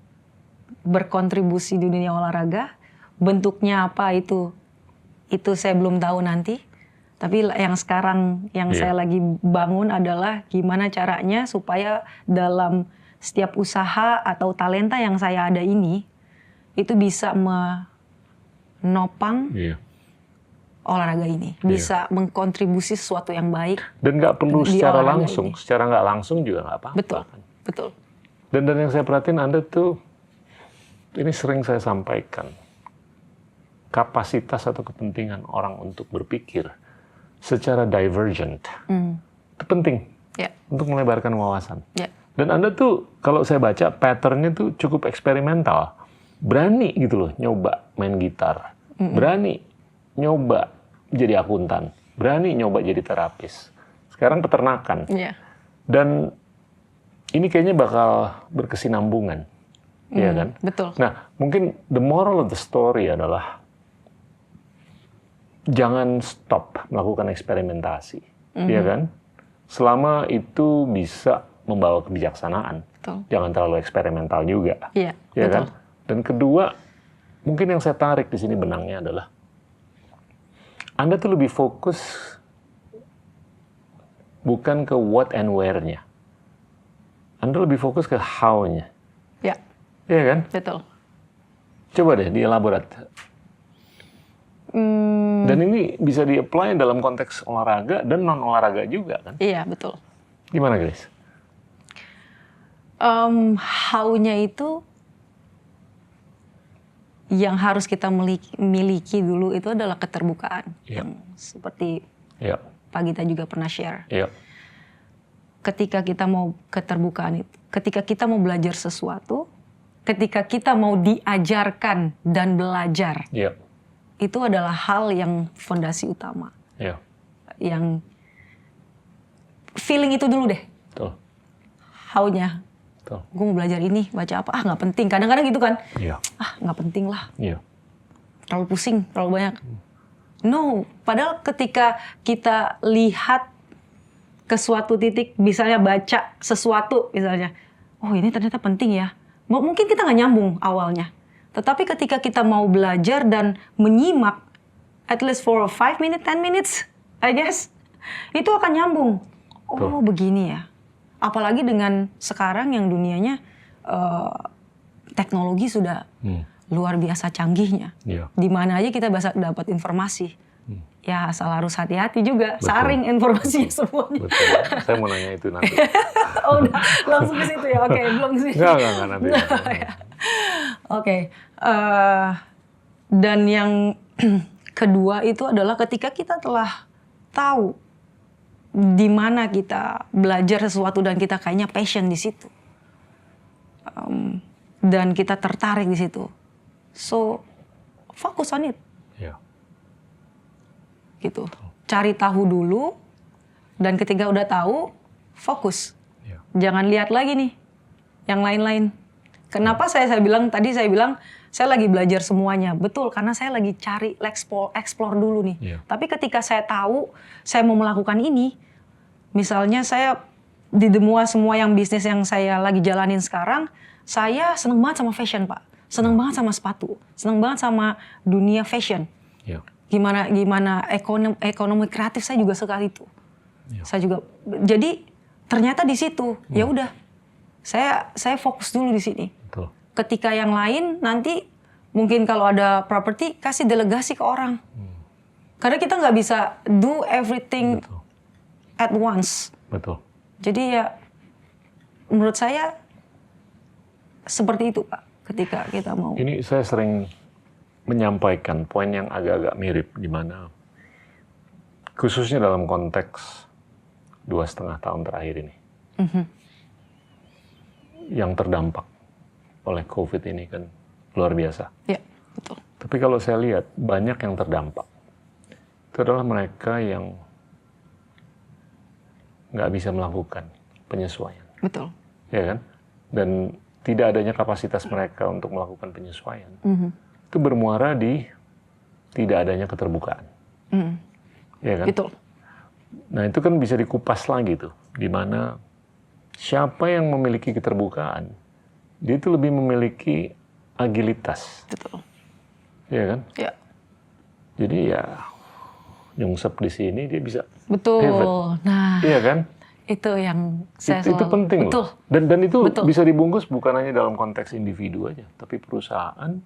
berkontribusi di dunia olahraga. Bentuknya apa itu saya belum tahu nanti. Tapi yang sekarang yang saya lagi bangun adalah gimana caranya supaya dalam setiap usaha atau talenta yang saya ada ini, itu bisa menopang olahraga ini. Bisa mengkontribusi sesuatu yang baik. Dan nggak perlu di secara olahraga langsung. ini. Secara nggak langsung juga nggak apa-apa. Betul, kan. betul. Dan yang saya perhatiin Anda tuh, ini sering saya sampaikan, kapasitas atau kepentingan orang untuk berpikir secara divergent itu penting untuk melebarkan wawasan. Dan Anda tuh kalau saya baca patternnya tuh cukup eksperimental, berani gitu loh nyoba main gitar, berani nyoba jadi akuntan, berani nyoba jadi terapis, sekarang peternakan. Dan ini kayaknya bakal berkesinambungan, ya kan? Betul. Nah, mungkin the moral of the story adalah jangan stop melakukan eksperimentasi, ya kan? Selama itu bisa membawa kebijaksanaan, jangan terlalu eksperimental juga, ya kan? Dan kedua, mungkin yang saya tarik di sini benangnya adalah Anda tuh lebih fokus bukan ke what and where-nya, Anda lebih fokus ke how-nya. Iya kan? Betul. Coba deh dielaborat. Dan ini bisa di-apply dalam konteks olahraga dan non-olahraga juga kan? Iya, betul. Gimana Grace? How-nya itu yang harus kita miliki dulu itu adalah keterbukaan. Iya. Yang seperti Iya. Pak Gita juga pernah share. Iya. Ketika kita mau keterbukaan itu, ketika kita mau belajar sesuatu, ketika kita mau diajarkan dan belajar, Iya. itu adalah hal yang fondasi utama. Iya. Yang feeling itu dulu deh, Betul. how-nya. Betul. Gue mau belajar ini, baca apa? Ah, nggak penting. Kadang-kadang gitu kan. Iya. Ah, nggak penting lah. Iya. Terlalu pusing, terlalu banyak. No, padahal ketika kita lihat ke suatu titik, misalnya baca sesuatu, misalnya, oh ini ternyata penting ya. Mungkin kita nggak nyambung awalnya. Tetapi ketika kita mau belajar dan menyimak, at least for 5 minutes, 10 minutes, I guess, itu akan nyambung. Oh, begini ya. Apalagi dengan sekarang yang dunianya teknologi sudah luar biasa canggihnya. Iya. Di mana aja kita bisa dapat informasi. Ya asal harus hati-hati juga, Betul. saring informasinya semuanya. Betul. Saya mau nanya itu nanti. Oh udah langsung ke situ ya, oke belum sih. Enggak nanti. Oke, dan yang kedua itu adalah ketika kita telah tahu di mana kita belajar sesuatu dan kita kayaknya passion di situ, dan kita tertarik di situ, so fokus on it. Iya. Gitu. Cari tahu dulu, dan ketika udah tahu, fokus. Iya. Jangan lihat lagi nih yang lain-lain. Kenapa saya bilang saya lagi belajar semuanya. Betul, karena saya lagi cari explore dulu nih. Iya. Tapi ketika saya tahu saya mau melakukan ini, misalnya saya di semua yang bisnis yang saya lagi jalanin sekarang, saya seneng banget sama fashion, Pak. Seneng banget sama sepatu, seneng banget sama dunia fashion. Iya. Gimana ekonomi kreatif saya juga suka itu. Iya. Saya juga jadi ternyata di situ ya udah saya fokus dulu di sini. Betul. Ketika yang lain nanti mungkin kalau ada properti kasih delegasi ke orang. Karena kita nggak bisa do everything Betul. at once. Betul. Jadi ya menurut saya seperti itu Pak. Ketika kita mau. Ini saya sering menyampaikan poin yang agak-agak mirip, di mana khususnya dalam konteks 2,5 tahun terakhir ini, yang terdampak oleh COVID ini kan luar biasa. Ya, betul. Tapi kalau saya lihat banyak yang terdampak, itu adalah mereka yang nggak bisa melakukan penyesuaian, Betul. ya kan? Dan tidak adanya kapasitas mereka untuk melakukan penyesuaian. Itu bermuara di tidak adanya keterbukaan. Ya kan? Betul. Nah itu kan bisa dikupas lagi tuh, di mana siapa yang memiliki keterbukaan, dia itu lebih memiliki agilitas. Betul. Ya kan? Ya. Jadi ya nyungsep di sini dia bisa Betul. pivot. Nah, Iya kan? itu yang saya Itu selalu. penting Betul. loh. Dan itu Betul. bisa dibungkus bukan hanya dalam konteks individu aja, tapi perusahaan,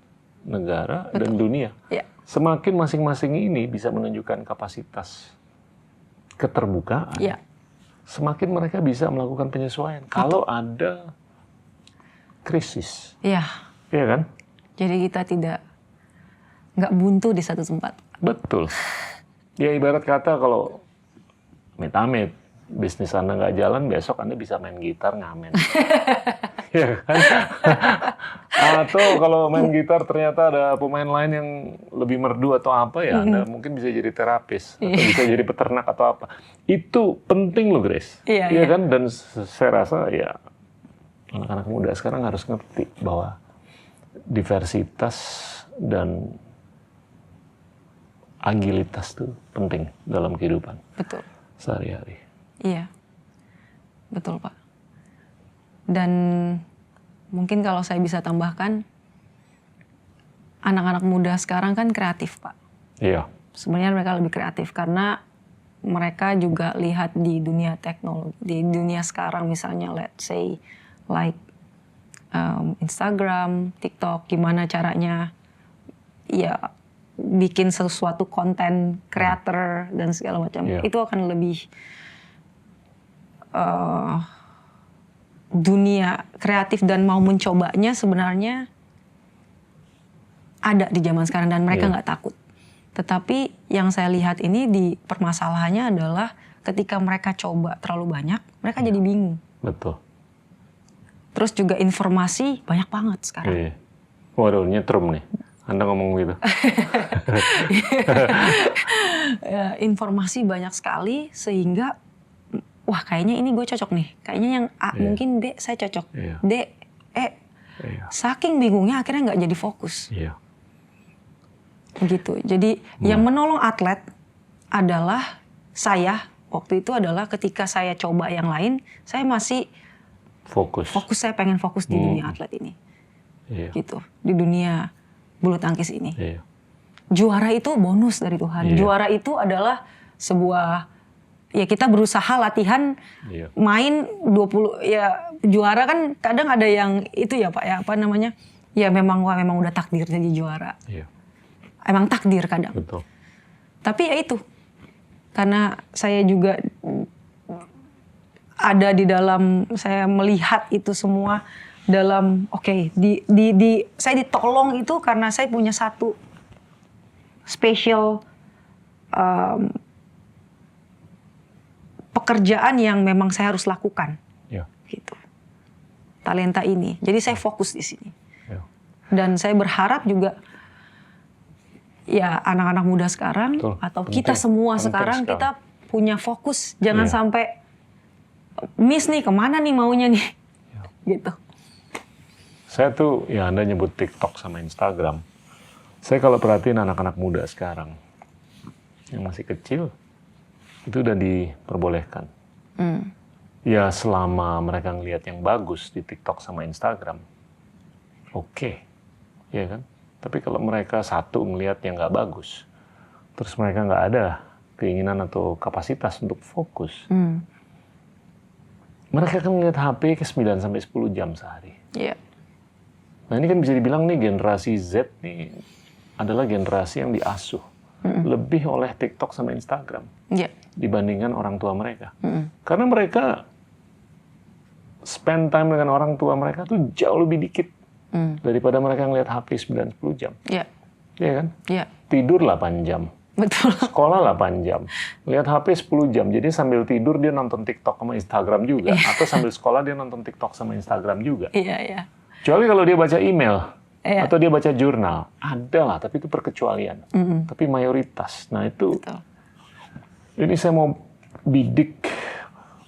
negara, dan dunia. Ya. Semakin masing-masing ini bisa menunjukkan kapasitas keterbukaan, Ya. semakin mereka bisa melakukan penyesuaian. Kalau ada krisis, Ya. iya kan? Jadi kita nggak buntu di satu tempat. Betul. Ya ibarat kata kalau amit-amit bisnis Anda nggak jalan, besok Anda bisa main gitar ngamen. Ya kan? Atau kalau main gitar ternyata ada pemain lain yang lebih merdu atau apa, ya Anda mungkin bisa jadi terapis atau bisa jadi peternak atau apa. Itu penting loh Grace. Iya, Iya iya. kan? Dan saya rasa ya anak-anak muda sekarang harus ngerti bahwa diversitas dan agilitas itu penting dalam kehidupan Betul. sehari-hari. Iya. Betul, Pak. Dan mungkin kalau saya bisa tambahkan, anak-anak muda sekarang kan kreatif, Pak. Iya. Sebenarnya mereka lebih kreatif karena mereka juga lihat di dunia teknologi, di dunia sekarang misalnya let's say like Instagram, TikTok, gimana caranya ya bikin sesuatu konten creator dan segala macam. Iya. Itu akan lebih dunia kreatif dan mau mencobanya sebenarnya ada di zaman sekarang dan mereka Iya. nggak takut. Tetapi yang saya lihat ini di permasalahannya adalah ketika mereka coba terlalu banyak, mereka jadi bingung. Betul. Terus juga informasi banyak banget sekarang. Iya. Waduh, nyetrum nih. Anda ngomong gitu. Ya, informasi banyak sekali sehingga wah kayaknya ini gue cocok nih. Kayaknya yang A Iya. mungkin B saya cocok. Iya. D, E. Iya. Saking bingungnya akhirnya nggak jadi fokus. Iya. Gitu. Jadi yang menolong atlet adalah saya waktu itu adalah ketika saya coba yang lain, saya masih Fokus. saya pengen fokus di dunia atlet ini. Iya. Gitu. Di dunia bulu tangkis ini. Iya. Juara itu bonus dari Tuhan. Iya. Juara itu adalah sebuah ya kita berusaha latihan Iya. main 20 ya juara kan kadang ada yang itu ya Pak ya apa namanya? Ya memang udah takdir jadi juara. Iya. Emang takdir kadang. Betul. Tapi ya itu. Karena saya juga ada di dalam saya melihat itu semua dalam saya ditolong itu karena saya punya satu special pekerjaan yang memang saya harus lakukan. Iya. Gitu. Talenta ini. Jadi saya fokus di sini. Iya. Dan saya berharap juga ya anak-anak muda sekarang Betul. atau Penting. kita semua Penting sekarang sekali. kita punya fokus. Jangan Iya. sampai miss nih kemana nih maunya nih. Gitu. Saya tuh, ya Anda nyebut TikTok sama Instagram. Saya kalau perhatiin anak-anak muda sekarang, yang masih kecil, itu udah diperbolehkan. Ya selama mereka ngelihat yang bagus di TikTok sama Instagram, oke. Ya kan? Tapi kalau mereka satu ngelihat yang nggak bagus, terus mereka nggak ada keinginan atau kapasitas untuk fokus, mereka kan ngelihat HP ke 9-10 jam sehari. Iya. Nah ini kan bisa dibilang nih generasi Z nih adalah generasi yang diasuh lebih oleh TikTok sama Instagram Iya. dibandingkan orang tua mereka. Karena mereka spend time dengan orang tua mereka tuh jauh lebih dikit daripada mereka ngeliat HP 9-10 jam. Iya. Iya kan? Iya. Tidur 8 jam. Betul. Sekolah 8 jam. Lihat HP 10 jam. Jadi sambil tidur dia nonton TikTok sama Instagram juga. Atau sambil sekolah dia nonton TikTok sama Instagram juga. Iya, iya. Kecuali kalau dia baca email. Iya. Atau dia baca jurnal. Ada lah, tapi itu perkecualian. Tapi mayoritas. Nah itu, Betul. ini saya mau bidik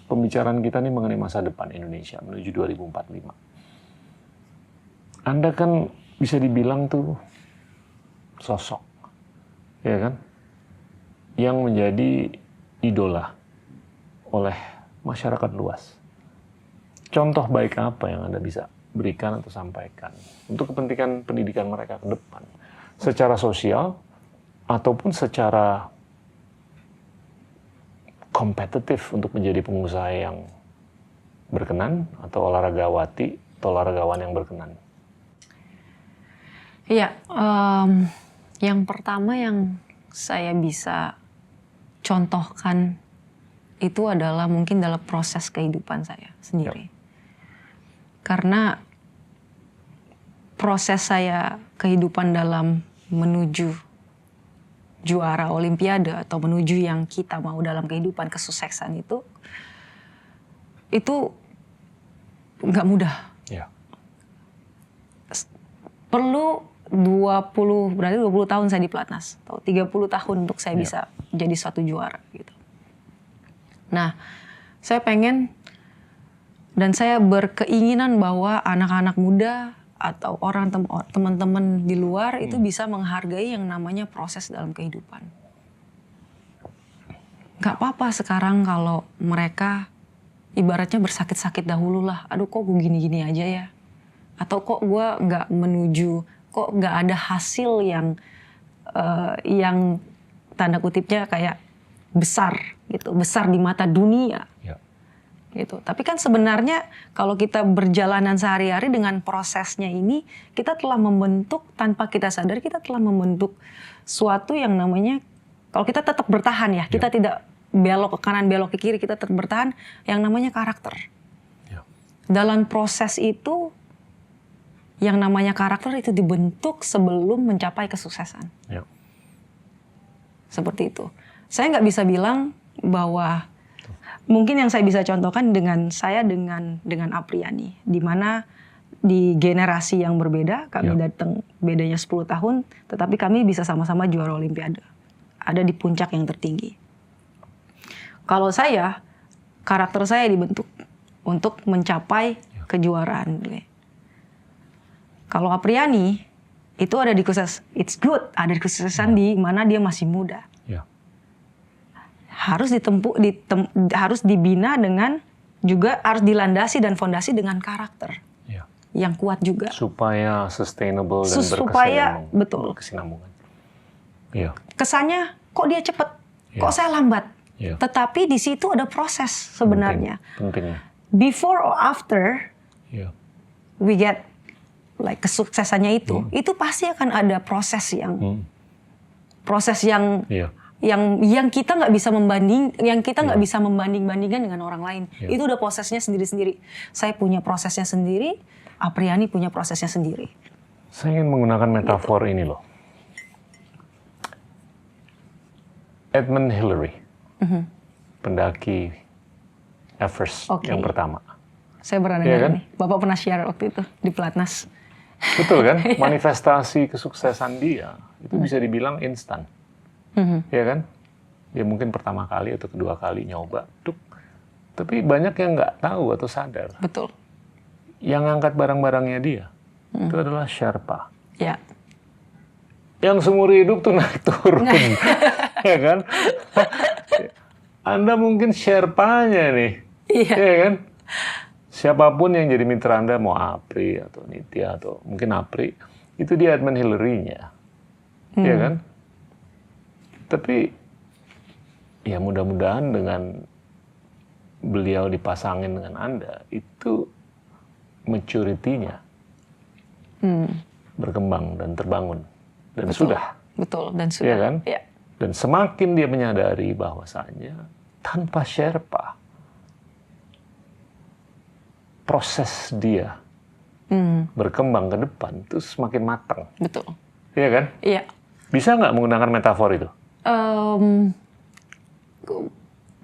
pembicaraan kita nih mengenai masa depan Indonesia menuju 2045. Anda kan bisa dibilang tuh sosok, ya kan? Yang menjadi idola oleh masyarakat luas. Contoh baik apa yang Anda bisa berikan atau sampaikan untuk kepentingan pendidikan mereka ke depan? Secara sosial ataupun secara kompetitif untuk menjadi pengusaha yang berkenan atau olahragawati atau olahragawan yang berkenan? Iya, yang pertama yang saya bisa contohkan itu adalah mungkin dalam proses kehidupan saya sendiri. Karena proses saya kehidupan dalam menuju juara olimpiade atau menuju yang kita mau dalam kehidupan kesuksesan itu nggak mudah. Ya. Perlu 20 tahun saya di pelatnas atau 30 tahun untuk saya bisa jadi suatu juara gitu. Nah, saya pengen dan saya berkeinginan bahwa anak-anak muda atau orang teman-teman di luar itu bisa menghargai yang namanya proses dalam kehidupan. Gak apa-apa sekarang kalau mereka ibaratnya bersakit-sakit dahulu lah. Aduh kok gue gini-gini aja ya. Atau kok gue gak menuju, kok gak ada hasil yang tanda kutipnya kayak besar gitu. Besar di mata dunia. Ya. gitu. Tapi kan sebenarnya kalau kita berjalanan sehari-hari dengan prosesnya ini, kita telah membentuk tanpa kita sadar, kita telah membentuk suatu yang namanya, kalau kita tetap bertahan ya, kita tidak belok ke kanan, belok ke kiri, kita tetap bertahan, yang namanya karakter. Dalam proses itu, yang namanya karakter itu dibentuk sebelum mencapai kesuksesan. Seperti itu. Saya nggak bisa bilang bahwa mungkin yang saya bisa contohkan dengan Apriyani, di mana di generasi yang berbeda, kami datang bedanya 10 tahun, tetapi kami bisa sama-sama juara Olimpiade, ada di puncak yang tertinggi. Kalau saya, karakter saya dibentuk untuk mencapai kejuaraan. Kalau Apriyani itu ada di ada di kesuksesan di mana dia masih muda. Harus harus dibina dengan juga harus dilandasi dan fondasi dengan karakter yang kuat juga supaya sustainable dan berkesinambungan. Kesannya kok dia cepat, kok saya lambat. Tetapi di situ ada proses sebenarnya. Pentingnya. Before or after we get like kesuksesannya itu pasti akan ada proses yang yang kita nggak bisa membanding-bandingkan dengan orang lain. Itu udah prosesnya sendiri-sendiri. Saya punya prosesnya sendiri, Apriyani punya prosesnya sendiri. Saya ingin menggunakan metafor ini loh. Edmund Hillary, pendaki Everest yang pertama. Saya pernah dengar nih, Bapak pernah share waktu itu di Pelatnas. Betul kan? Manifestasi kesuksesan dia itu bisa dibilang instan. Ya kan? Dia mungkin pertama kali atau kedua kali nyoba, tapi banyak yang nggak tahu atau sadar. Betul. Yang ngangkat barang-barangnya dia itu adalah Sherpa. Ya. Yang seumur hidup tuh naik turun, ya kan? Anda mungkin Sherpanya nih, ya kan? Siapapun yang jadi mitra Anda, mau Apri atau Nitya atau mungkin Apri, itu dia Edmund Hillary-nya, ya kan? Tapi ya mudah-mudahan dengan beliau dipasangin dengan Anda, itu maturity-nya berkembang dan terbangun. Dan sudah. Betul, dan sudah. Ya kan? Ya. Dan semakin dia menyadari bahwasanya tanpa Sherpa, proses dia berkembang ke depan itu semakin matang. Betul. Iya kan? Iya. Bisa nggak menggunakan metafor itu?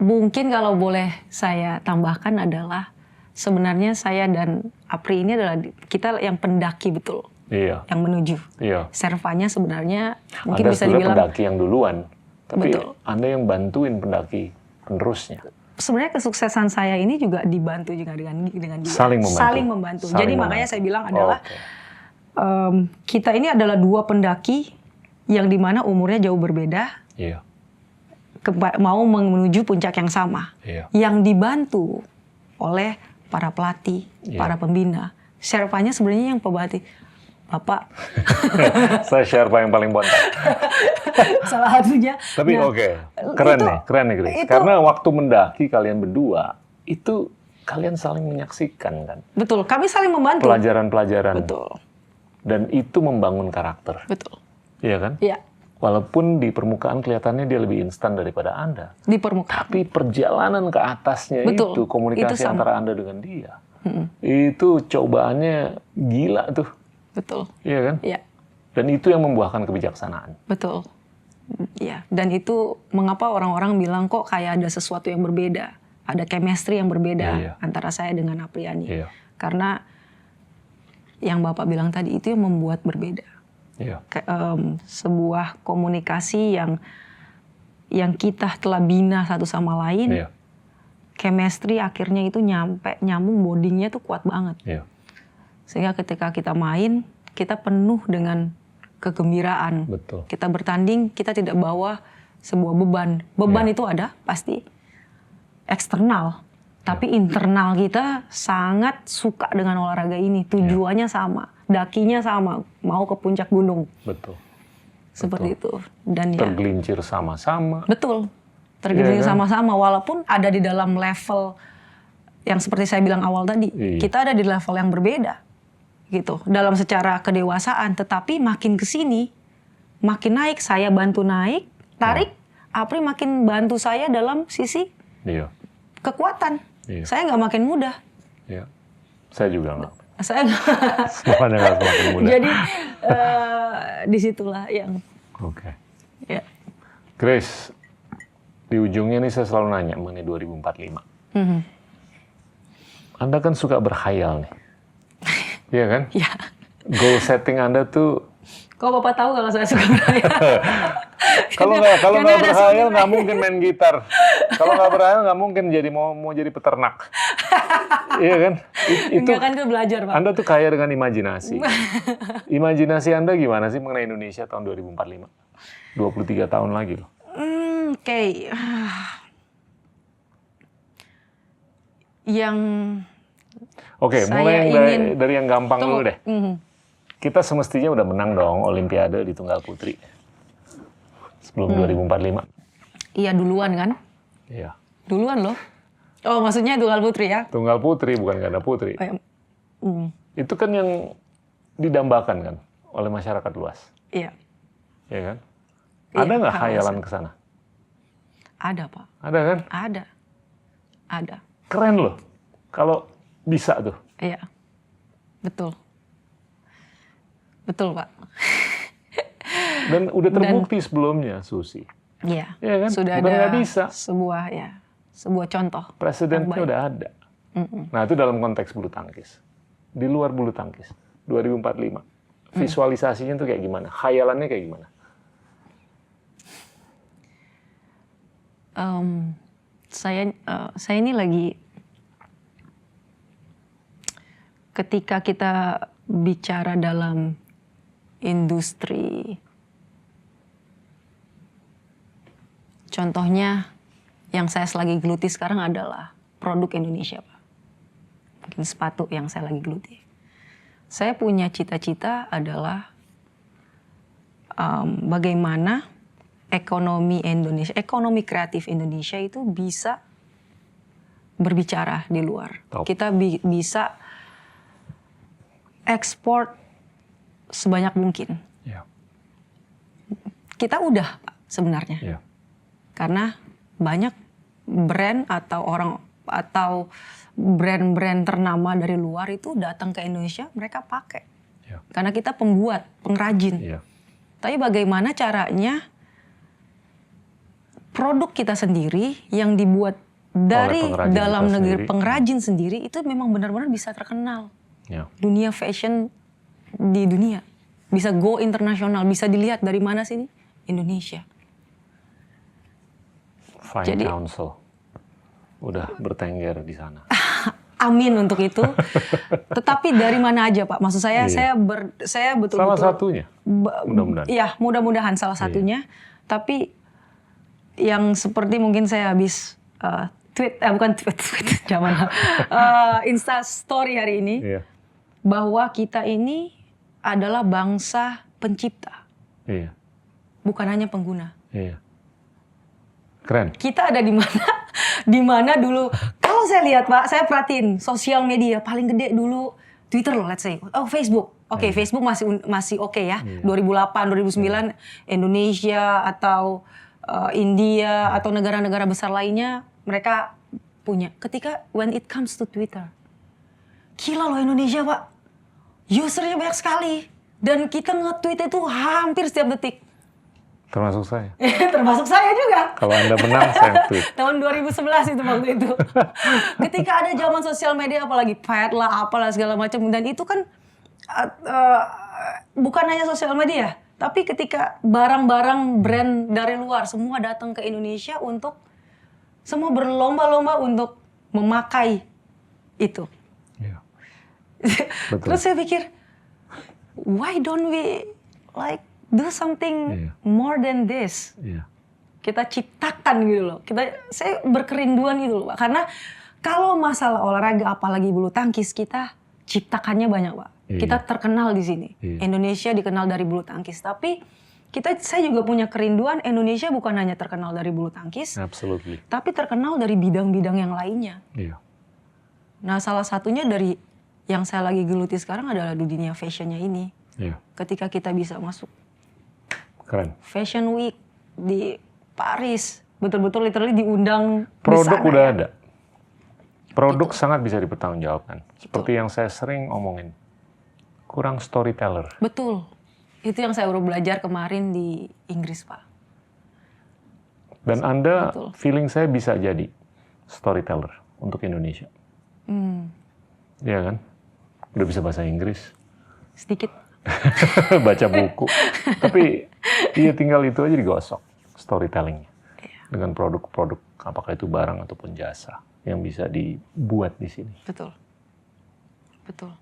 Mungkin kalau boleh saya tambahkan adalah sebenarnya saya dan Apri ini adalah kita yang pendaki betul. Iya. Yang menuju. Iya. Servanya sebenarnya mungkin Anda bisa dibilang pendaki yang duluan, tapi betul. Anda yang bantuin pendaki penerusnya. Sebenarnya kesuksesan saya ini juga dibantu juga dengan dia. Saling membantu. Jadi makanya saya bilang adalah kita ini adalah dua pendaki yang dimana umurnya jauh berbeda. Iya. Mau menuju puncak yang sama. Iya. Yang dibantu oleh para pelatih, para pembina. Sherpanya sebenarnya yang pelatih. Bapak. Saya Sherpa yang paling bontot. Salah satunya. Tapi keren nih Grace. Karena waktu mendaki kalian berdua, itu kalian saling menyaksikan kan? Betul, kami saling membantu. Pelajaran-pelajaran. Betul. Dan itu membangun karakter. Betul. Iya kan? Iya. Walaupun di permukaan kelihatannya dia lebih instan daripada Anda. Di permukaan. Tapi perjalanan ke atasnya itu, komunikasi itu antara Anda dengan dia. Itu cobaannya gila tuh. Betul. Iya kan? Iya. Dan itu yang membuahkan kebijaksanaan. Betul. Iya. Dan itu mengapa orang-orang bilang kok kayak ada sesuatu yang berbeda. Ada chemistry yang berbeda antara saya dengan Apriyani. Iya. Karena yang Bapak bilang tadi itu yang membuat berbeda. Iya. Sebuah komunikasi yang kita telah bina satu sama lain. Iya. Chemistry akhirnya itu nyambung, bondingnya tuh kuat banget. Iya. Sehingga ketika kita main, kita penuh dengan kegembiraan. Betul. Kita bertanding, kita tidak bawa sebuah beban. Beban itu ada, pasti eksternal. Tapi internal kita sangat suka dengan olahraga ini. Tujuannya sama, dakinya sama, mau ke puncak gunung. Betul. Seperti itu. Dan tergelincir sama-sama. Betul. Tergelincir sama-sama, walaupun ada di dalam level yang seperti saya bilang awal tadi, Iya. kita ada di level yang berbeda gitu dalam secara kedewasaan, tetapi makin kesini makin naik, saya bantu naik, tarik, Apri makin bantu saya dalam sisi Iya. kekuatan. Iya. Saya nggak makin mudah. Iya. Saya juga nggak. Saya Semuanya nggak semakin mudah. jadi disitulah yang Oke. ya. Grace, di ujungnya nih saya selalu nanya mengenai 2045. Mhm. Anda kan suka berkhayal nih. Iya kan? Ya. Goal setting Anda tuh Kok Bapak tahu kalau saya suka berkhayal? kalau nggak Karena ada berkhayal suami nggak mungkin main gitar. Kalau nggak berkhayal nggak mungkin jadi mau jadi peternak. Iya kan? Itu Enggak kan, itu belajar, Pak. Anda tuh kaya dengan imajinasi. Imajinasi Anda gimana sih mengenai Indonesia tahun 2045? 23 tahun lagi loh. Oke. Yang Oke, Saya mulai yang ingin- dari yang gampang Tunggu. dulu deh. Mhm. Kita semestinya udah menang dong Olimpiade di Tunggal Putri. Sebelum 2045. Iya duluan kan? Iya. Duluan loh. Oh maksudnya Tunggal Putri ya? Tunggal Putri bukan ganda putri. Oh, ya. Mm, Itu kan yang didambakan kan oleh masyarakat luas. iya. Ya kan? Iya, Ada nggak kawasan. khayalan ke sana? Ada Pak. Ada kan? Ada. Ada. Keren loh. Kalau bisa tuh. Iya. Betul. Betul Pak. Dan udah terbukti sebelumnya, Susi. Iya. Iya kan? Sudah Bukan ada nggak bisa. sebuah contoh. Presidennya Yang baik. udah ada. Nah itu dalam konteks bulu tangkis. Di luar bulu tangkis, 2045. Visualisasinya tuh kayak gimana? Khayalannya kayak gimana? Saya ini lagi ketika kita bicara dalam industri, contohnya yang saya lagi geluti sekarang adalah produk Indonesia, Pak. Mungkin sepatu yang saya lagi geluti. Saya punya cita-cita adalah bagaimana ekonomi Indonesia, ekonomi kreatif Indonesia itu bisa berbicara di luar. Top. Kita bisa ekspor sebanyak mungkin. Ya. Kita udah Pak, sebenarnya. Ya. Karena banyak brand atau brand-brand ternama dari luar itu datang ke Indonesia, mereka pakai. Ya. Karena kita pembuat, pengrajin. Ya. Tapi bagaimana caranya produk kita sendiri yang dibuat dari pengrajin dalam kita negeri sendiri. pengrajin sendiri itu memang benar-benar bisa terkenal. Ya. Dunia fashion di dunia bisa go internasional, bisa dilihat dari mana sini? Indonesia. Fine Jadi- Council udah bertengger di sana. Amin untuk itu. Tetapi dari mana aja Pak? Maksud saya, Iya. saya betul-betul. Salah satunya. Mudah-mudahan. Iya, mudah-mudahan salah satunya. Tapi yang seperti mungkin saya habis bukan tweet zaman Insta Story hari ini, Iya. bahwa kita ini adalah bangsa pencipta, Iya. bukan hanya pengguna. Iya. Keren. Kita ada di mana? Di mana dulu? Kalau saya lihat Pak, saya perhatiin sosial media paling gede dulu Twitter loh, let's say. Oh Facebook. Oke, Facebook masih oke ya. 2008, 2009 Indonesia atau India atau negara-negara besar lainnya mereka punya. Ketika when it comes to Twitter, gila loh Indonesia Pak. Usernya banyak sekali dan kita nge-tweet itu hampir setiap detik. Termasuk saya. Termasuk saya juga. Kalau Anda menang, saya tweet. Tahun 2011 itu waktu itu. Ketika ada zaman sosial media apalagi pet lah apalah segala macam dan itu kan bukan hanya sosial media, tapi ketika barang-barang brand dari luar semua datang ke Indonesia untuk semua berlomba-lomba untuk memakai itu. Iya. Betul. Terus saya pikir why don't we like do something Iya. more than this? Iya. Kita ciptakan gitu loh. Saya berkerinduan gitu loh Pak. Karena kalau masalah olahraga apalagi bulu tangkis kita ciptakannya banyak Pak. Iya. Kita terkenal di sini. Iya. Indonesia dikenal dari bulu tangkis. Tapi saya juga punya kerinduan Indonesia bukan hanya terkenal dari bulu tangkis. Absolutely. Tapi terkenal dari bidang-bidang yang lainnya. Iya. Nah, salah satunya dari yang saya lagi geluti sekarang adalah di dunia fashionnya ini. Iya, Ketika kita bisa masuk keren. Fashion Week di Paris, betul-betul literally diundang di Produk sana, udah ya. ada. Produk sangat bisa dipertanggungjawabkan. Seperti yang saya sering omongin. Kurang storyteller. Betul. Itu yang saya baru belajar kemarin di Inggris, Pak. Dan Anda, Betul. feeling saya bisa jadi storyteller untuk Indonesia. Iya kan? Udah bisa bahasa Inggris. Sedikit. Baca buku. Tapi iya tinggal itu aja digosok. Storytellingnya. Dengan produk-produk, apakah itu barang ataupun jasa. Yang bisa dibuat di sini. Betul. Betul.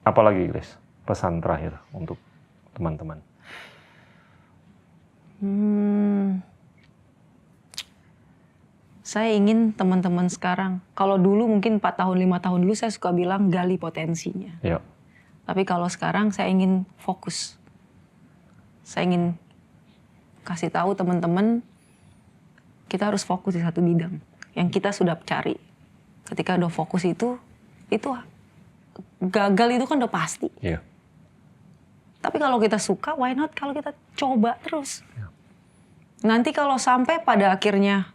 Apalagi, Grace, pesan terakhir untuk teman-teman. Saya ingin teman-teman sekarang, kalau dulu mungkin 4 tahun, 5 tahun dulu saya suka bilang gali potensinya. Ya, Tapi kalau sekarang saya ingin fokus. Saya ingin kasih tahu teman-teman, kita harus fokus di satu bidang yang kita sudah cari. Ketika udah fokus itu gagal itu kan udah pasti. iya. Tapi kalau kita suka, why not kalau kita coba terus. Nanti kalau sampai pada akhirnya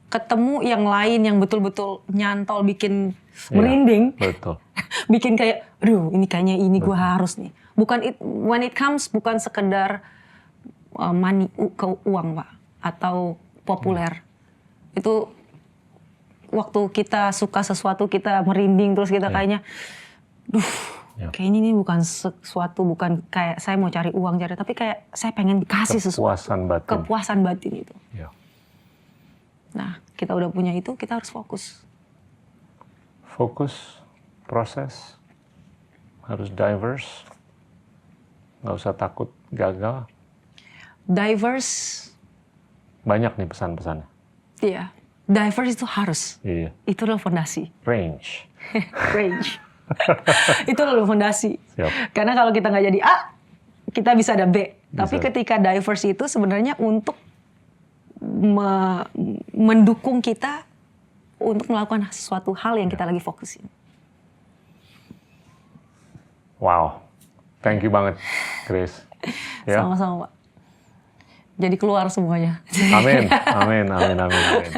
ketemu yang lain yang betul-betul nyantol bikin merinding, Betul. bikin kayak, aduh ini kayaknya ini gue harus nih. When it comes bukan sekedar money, uang Pak, atau populer. Itu waktu kita suka sesuatu kita merinding terus kita kayaknya, kayaknya ini bukan sesuatu, bukan kayak saya mau cari uang tapi kayak saya pengen kasih sesuatu. Kepuasan batin itu. Ya. Nah, kita udah punya itu, kita harus fokus. Fokus, proses, harus diverse, nggak usah takut gagal. Diverse, Banyak nih pesan-pesannya. iya. Diverse itu harus. Iya. Itu adalah fondasi. Range. Range. Itu adalah fondasi. Siap. Karena kalau kita nggak jadi A, kita bisa ada B. Tapi Bisa. ketika diverse itu sebenarnya untuk mendukung kita untuk melakukan sesuatu hal yang kita lagi fokusin. Wow. Thank you banget, Grace. Ya. Sama-sama, Pak. Jadi keluar semuanya. Amin, amin, amin, amin, amin.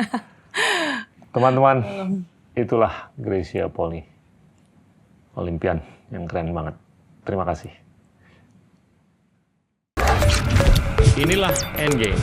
Teman-teman, itulah Gracia Poli, Olimpian yang keren banget. Terima kasih. Inilah Endgame.